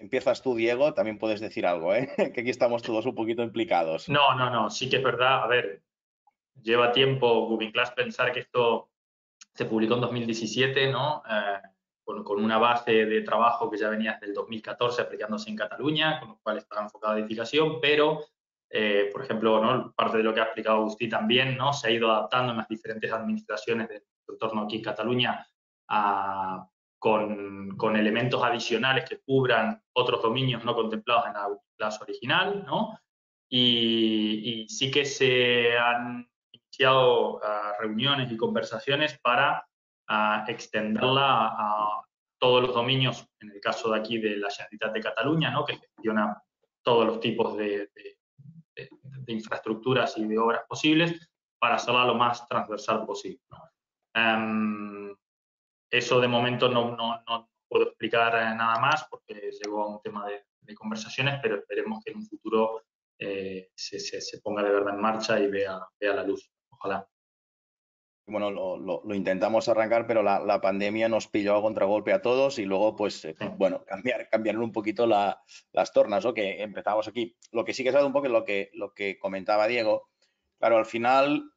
Empiezas tú, Diego, también puedes decir algo, ¿eh? Que aquí estamos todos un poquito implicados. No, sí que es verdad. A ver, lleva tiempo Moving Class pensar que esto se publicó en 2017, ¿no? Con una base de trabajo que ya venía desde el 2014 aplicándose en Cataluña, con lo cual estaba enfocado en edificación, pero, por ejemplo, ¿no? Parte de lo que ha explicado Agustí también, ¿no? Se ha ido adaptando en las diferentes administraciones de su entorno aquí en Cataluña con elementos adicionales que cubran otros dominios no contemplados en la clase original, ¿no? y sí que se han iniciado reuniones y conversaciones para extenderla a todos los dominios, en el caso de aquí de la Generalitat de Cataluña, ¿no? Que gestiona todos los tipos de infraestructuras y de obras posibles, para hacerla lo más transversal posible, ¿no? Eso de momento no puedo explicar nada más porque llegó a un tema de conversaciones, pero esperemos que en un futuro se ponga de verdad en marcha y vea la luz. Ojalá. Bueno, lo intentamos arrancar, pero la pandemia nos pilló a contragolpe a todos y luego, pues, bueno, cambiaron un poquito las tornas, ¿no? Que empezamos aquí. Lo que sí que es un poco lo que comentaba Diego. Claro, al final,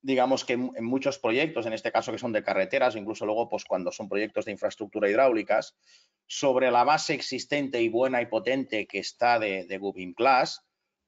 digamos que en muchos proyectos, en este caso que son de carreteras, incluso luego, pues, cuando son proyectos de infraestructura hidráulicas, sobre la base existente y buena y potente que está de Gubbin-Class,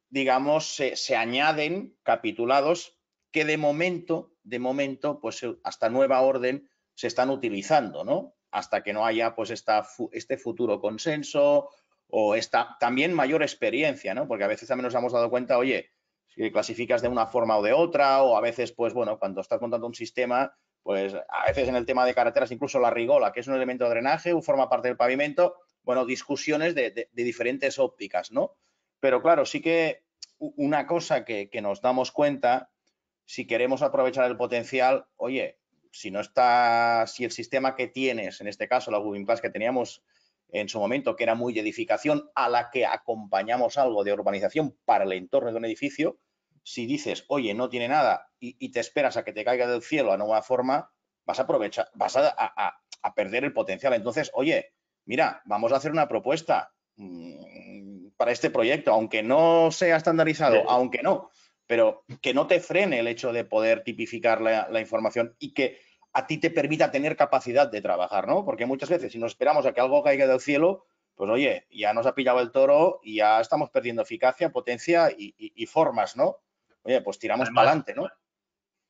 digamos, se añaden capitulados que de momento, pues hasta nueva orden se están utilizando, ¿no? Hasta que no haya pues este futuro consenso o esta también mayor experiencia, ¿no? Porque a veces también nos hemos dado cuenta, oye, si clasificas de una forma o de otra, o a veces, pues bueno, cuando estás montando un sistema, pues a veces en el tema de carreteras, incluso la rigola, que es un elemento de drenaje, forma parte del pavimento, bueno, discusiones de diferentes ópticas, ¿no? Pero claro, sí que una cosa que nos damos cuenta, si queremos aprovechar el potencial, oye, si el sistema que tienes, en este caso la Gubbin-Class que teníamos en su momento, que era muy de edificación, a la que acompañamos algo de urbanización para el entorno de un edificio, si dices, oye, no tiene nada y te esperas a que te caiga del cielo a nueva forma, vas a aprovechar, vas a perder el potencial. Entonces, oye, mira, vamos a hacer una propuesta para este proyecto, aunque no sea estandarizado, sí, aunque no, pero que no te frene el hecho de poder tipificar la información y que a ti te permita tener capacidad de trabajar, ¿no? Porque muchas veces si nos esperamos a que algo caiga del cielo, pues oye, ya nos ha pillado el toro y ya estamos perdiendo eficacia, potencia y formas, ¿no? Oye, pues tiramos para adelante, ¿no?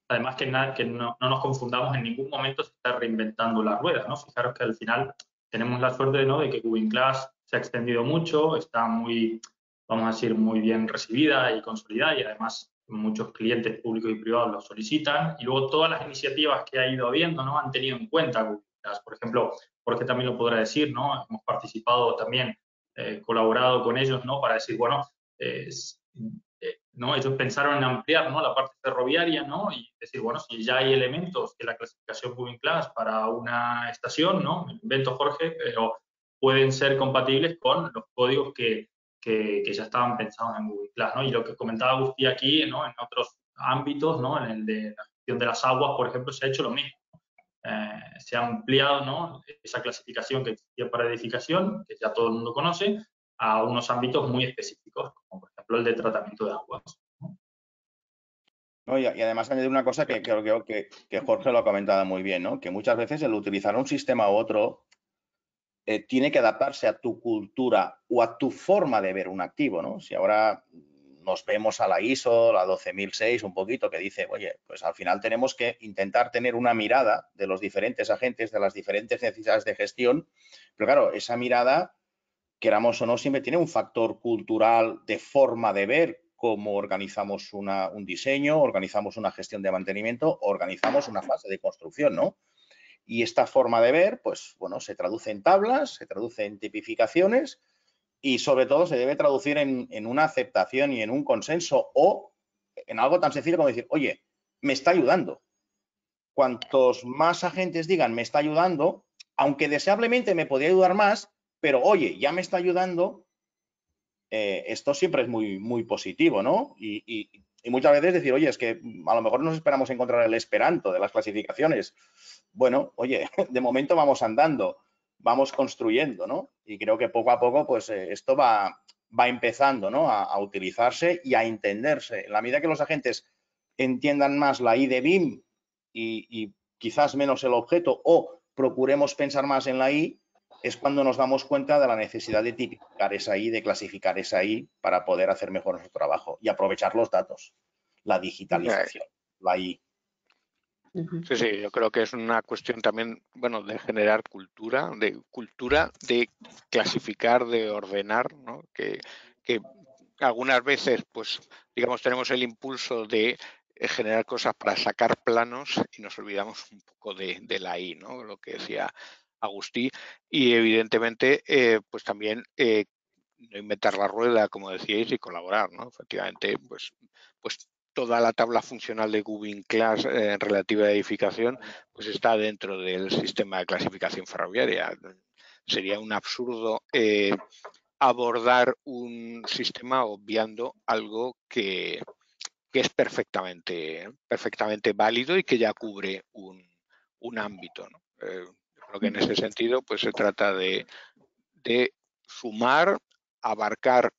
Además que no nos confundamos, en ningún momento se está reinventando la rueda, ¿no? Fijaros que al final tenemos la suerte, ¿no?, de que Gubbin-Class se ha extendido mucho, está muy, vamos a decir, muy bien recibida y consolidada, y además muchos clientes públicos y privados lo solicitan, y luego todas las iniciativas que ha ido habiendo, ¿no?, han tenido en cuenta Gubbin-Class. Por ejemplo, Jorge también lo podrá decir, ¿no?, hemos participado también, colaborado con ellos, ¿no?, para decir, bueno, ¿no? Ellos pensaron en ampliar, ¿no?, la parte ferroviaria, ¿no?, y decir, bueno, si ya hay elementos de la clasificación Gubbin-Class para una estación, ¿no?, me invento, Jorge, pero pueden ser compatibles con los códigos que ya estaban pensados en Gubbin-Class, ¿no? Y lo que comentaba Agustí aquí, ¿no?, en otros ámbitos, ¿no?, en el de la gestión de las aguas, por ejemplo, se ha hecho lo mismo. Se ha ampliado, ¿no?, esa clasificación que existía para edificación, que ya todo el mundo conoce, a unos ámbitos muy específicos, como por ejemplo el de tratamiento de aguas, ¿no? No, y además añadir una cosa que creo que Jorge lo ha comentado muy bien, ¿no? Que muchas veces el utilizar un sistema u otro tiene que adaptarse a tu cultura o a tu forma de ver un activo, ¿no? Si ahora nos vemos a la ISO, la 12006, un poquito, que dice, oye, pues al final tenemos que intentar tener una mirada de los diferentes agentes, de las diferentes necesidades de gestión, pero claro, esa mirada, queramos o no, siempre tiene un factor cultural de forma de ver cómo organizamos un diseño, organizamos una gestión de mantenimiento, organizamos una fase de construcción, ¿no? Y esta forma de ver, pues bueno, se traduce en tablas, se traduce en tipificaciones y sobre todo se debe traducir en una aceptación y en un consenso o en algo tan sencillo como decir, oye, me está ayudando. Cuantos más agentes digan me está ayudando, aunque deseablemente me podría ayudar más, pero oye, ya me está ayudando, esto siempre es muy, muy positivo, ¿no? Y muchas veces decir, oye, es que a lo mejor nos esperamos encontrar el esperanto de las clasificaciones. Bueno, oye, de momento vamos andando, vamos construyendo, ¿no? Y creo que poco a poco, pues esto va empezando, ¿no?, a utilizarse y a entenderse. En la medida que los agentes entiendan más la I de BIM y quizás menos el objeto o procuremos pensar más en la I, es cuando nos damos cuenta de la necesidad de tipificar esa I, de clasificar esa I para poder hacer mejor nuestro trabajo y aprovechar los datos, la digitalización, la I. Sí, sí, yo creo que es una cuestión también, bueno, de generar cultura de clasificar, de ordenar, ¿no? Que algunas veces, pues, digamos, tenemos el impulso de generar cosas para sacar planos y nos olvidamos un poco de la I, ¿no? Lo que decía Agustí. Y evidentemente, pues también no inventar la rueda, como decíais, y colaborar, ¿no? Efectivamente, pues toda la tabla funcional de Gubin Class relativa a edificación, pues está dentro del sistema de clasificación ferroviaria. Sería un absurdo abordar un sistema obviando algo que es perfectamente válido y que ya cubre un ámbito, ¿no? Creo que en ese sentido pues se trata de sumar, abarcar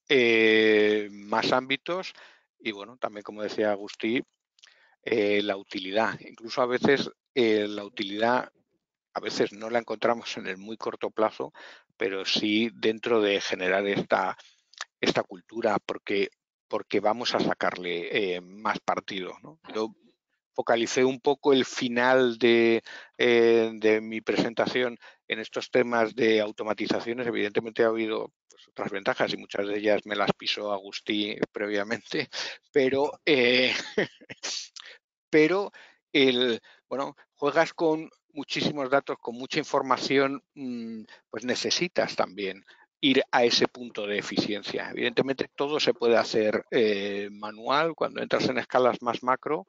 más ámbitos y, bueno, también, como decía Agustí, la utilidad. Incluso a veces la utilidad a veces no la encontramos en el muy corto plazo, pero sí dentro de generar esta cultura, porque vamos a sacarle más partido, ¿no? Yo focalicé un poco el final de mi presentación en estos temas de automatizaciones. Evidentemente ha habido pues, otras ventajas y muchas de ellas me las pisó Agustí previamente, pero bueno, juegas con muchísimos datos, con mucha información, pues necesitas también ir a ese punto de eficiencia. Evidentemente todo se puede hacer manual. Cuando entras en escalas más macro,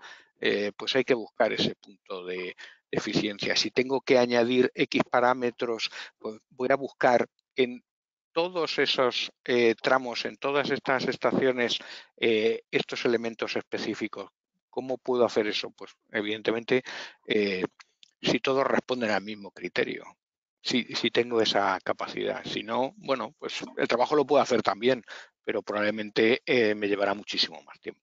pues hay que buscar ese punto de eficiencia. Si tengo que añadir X parámetros, pues voy a buscar en todos esos tramos, en todas estas estaciones, estos elementos específicos. ¿Cómo puedo hacer eso? Pues evidentemente si todos responden al mismo criterio, si tengo esa capacidad. Si no, bueno, pues el trabajo lo puedo hacer también, pero probablemente me llevará muchísimo más tiempo.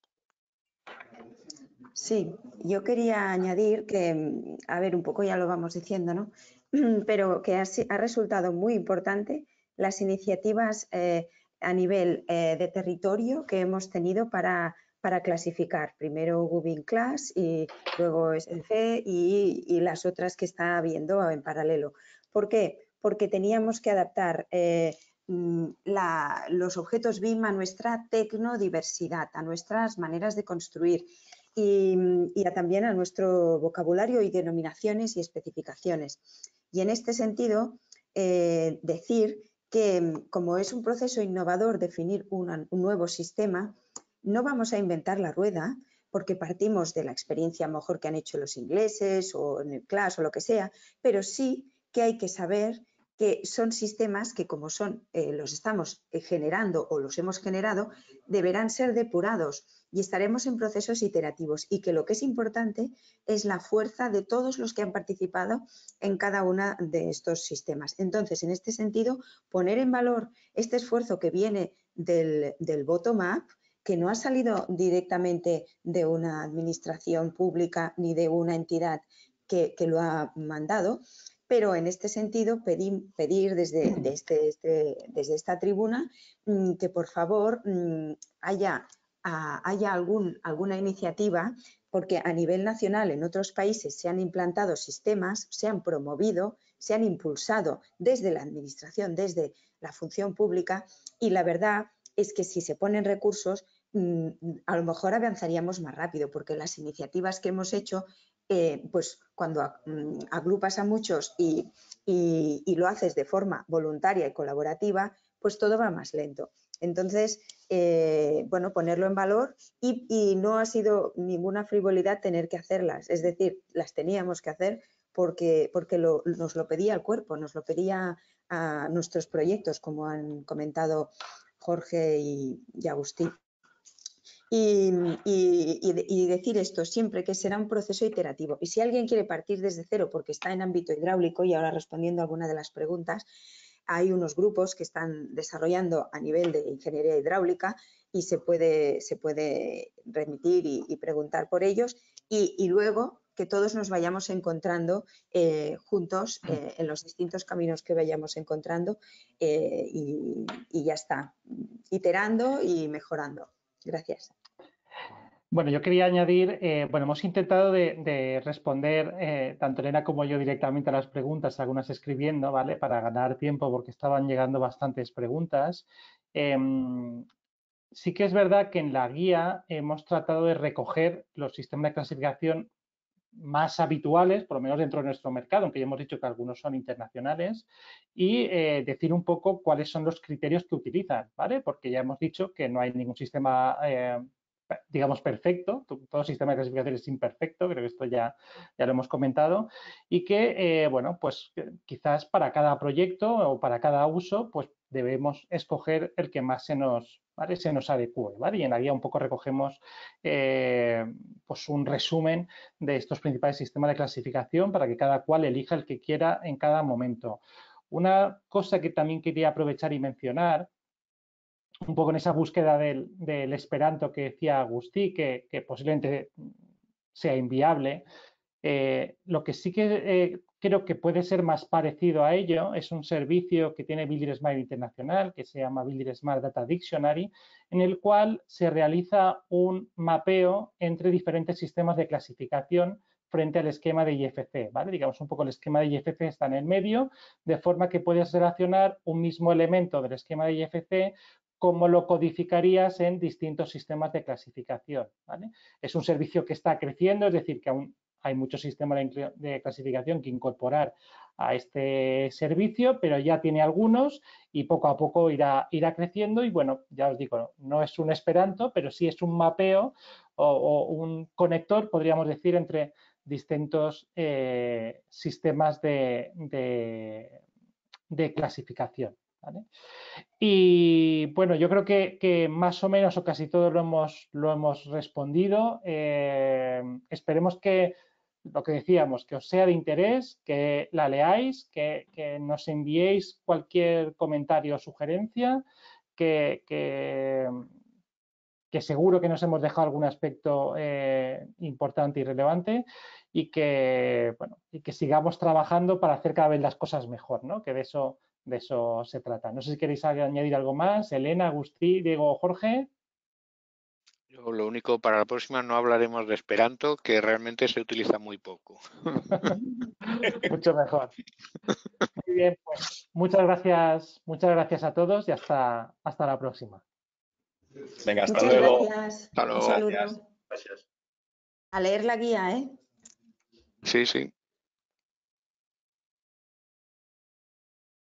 Sí, yo quería añadir que, a ver, un poco ya lo vamos diciendo, ¿no? Pero que ha resultado muy importante las iniciativas a nivel de territorio que hemos tenido para clasificar. Primero Gubin Class y luego SNC y las otras que está habiendo en paralelo. ¿Por qué? Porque teníamos que adaptar los objetos BIM a nuestra tecnodiversidad, a nuestras maneras de construir y también a nuestro vocabulario y denominaciones y especificaciones. Y en este sentido, decir que como es un proceso innovador definir un nuevo sistema, no vamos a inventar la rueda porque partimos de la experiencia mejor que han hecho los ingleses o en el CLAS o lo que sea, pero sí que hay que saber que son sistemas que como son los estamos generando o los hemos generado, deberán ser depurados y estaremos en procesos iterativos y que lo que es importante es la fuerza de todos los que han participado en cada uno de estos sistemas. Entonces, en este sentido, poner en valor este esfuerzo que viene del bottom-up, que no ha salido directamente de una administración pública ni de una entidad que lo ha mandado, pero en este sentido pedir desde esta tribuna que por favor haya alguna iniciativa, porque a nivel nacional en otros países se han implantado sistemas, se han promovido, se han impulsado desde la administración, desde la función pública y la verdad es que si se ponen recursos a lo mejor avanzaríamos más rápido porque las iniciativas que hemos hecho pues cuando agrupas a muchos y lo haces de forma voluntaria y colaborativa, pues todo va más lento. Entonces, bueno, ponerlo en valor y no ha sido ninguna frivolidad tener que hacerlas. Es decir, las teníamos que hacer porque nos lo pedía el cuerpo, nos lo pedía a nuestros proyectos, como han comentado Jorge y Agustín. Y decir esto siempre, que será un proceso iterativo. Y si alguien quiere partir desde cero porque está en ámbito hidráulico, y ahora respondiendo a alguna de las preguntas, hay unos grupos que están desarrollando a nivel de ingeniería hidráulica y se puede remitir y preguntar por ellos y luego que todos nos vayamos encontrando juntos en los distintos caminos que vayamos encontrando y ya está, iterando y mejorando. Gracias. Bueno, yo quería añadir, bueno, hemos intentado de responder, tanto Elena como yo directamente a las preguntas, algunas escribiendo, ¿vale? Para ganar tiempo porque estaban llegando bastantes preguntas. sí que es verdad que en la guía hemos tratado de recoger los sistemas de clasificación más habituales, por lo menos dentro de nuestro mercado, aunque ya hemos dicho que algunos son internacionales, y decir un poco cuáles son los criterios que utilizan, ¿vale? Porque ya hemos dicho que no hay ningún sistema, digamos, perfecto, todo sistema de clasificación es imperfecto, creo que esto ya lo hemos comentado, y que, bueno, pues quizás para cada proyecto o para cada uso, pues debemos escoger el que más se nos adecue, ¿vale? Y en la guía un poco recogemos pues un resumen de estos principales sistemas de clasificación para que cada cual elija el que quiera en cada momento. Una cosa que también quería aprovechar y mencionar, un poco en esa búsqueda del esperanto que decía Agustí, que posiblemente sea inviable, lo que sí que creo que puede ser más parecido a ello es un servicio que tiene Builder Smart Internacional, que se llama Builder Smart Data Dictionary, en el cual se realiza un mapeo entre diferentes sistemas de clasificación frente al esquema de IFC, ¿vale? Digamos un poco el esquema de IFC está en el medio, de forma que puedes relacionar un mismo elemento del esquema de IFC como lo codificarías en distintos sistemas de clasificación, ¿vale? Es un servicio que está creciendo, es decir, que aún hay muchos sistemas de clasificación que incorporar a este servicio, pero ya tiene algunos y poco a poco irá creciendo y bueno, ya os digo, no es un Esperanto, pero sí es un mapeo o un conector, podríamos decir, entre distintos sistemas de clasificación, ¿vale? Y bueno, yo creo que más o menos o casi todo lo hemos respondido. Esperemos que lo que decíamos, que os sea de interés, que la leáis, que nos enviéis cualquier comentario o sugerencia, que seguro que nos hemos dejado algún aspecto importante y relevante y que, bueno, y que sigamos trabajando para hacer cada vez las cosas mejor, ¿no? Que de eso se trata. No sé si queréis añadir algo más. Elena, Agustí, Diego, Jorge. Yo lo único, para la próxima no hablaremos de Esperanto, que realmente se utiliza muy poco. Mucho mejor. Muy bien, pues muchas gracias a todos y hasta la próxima. Venga, hasta Muchas luego. gracias. Hasta luego. Un saludo. Gracias. A leer la guía, ¿eh? Sí, sí.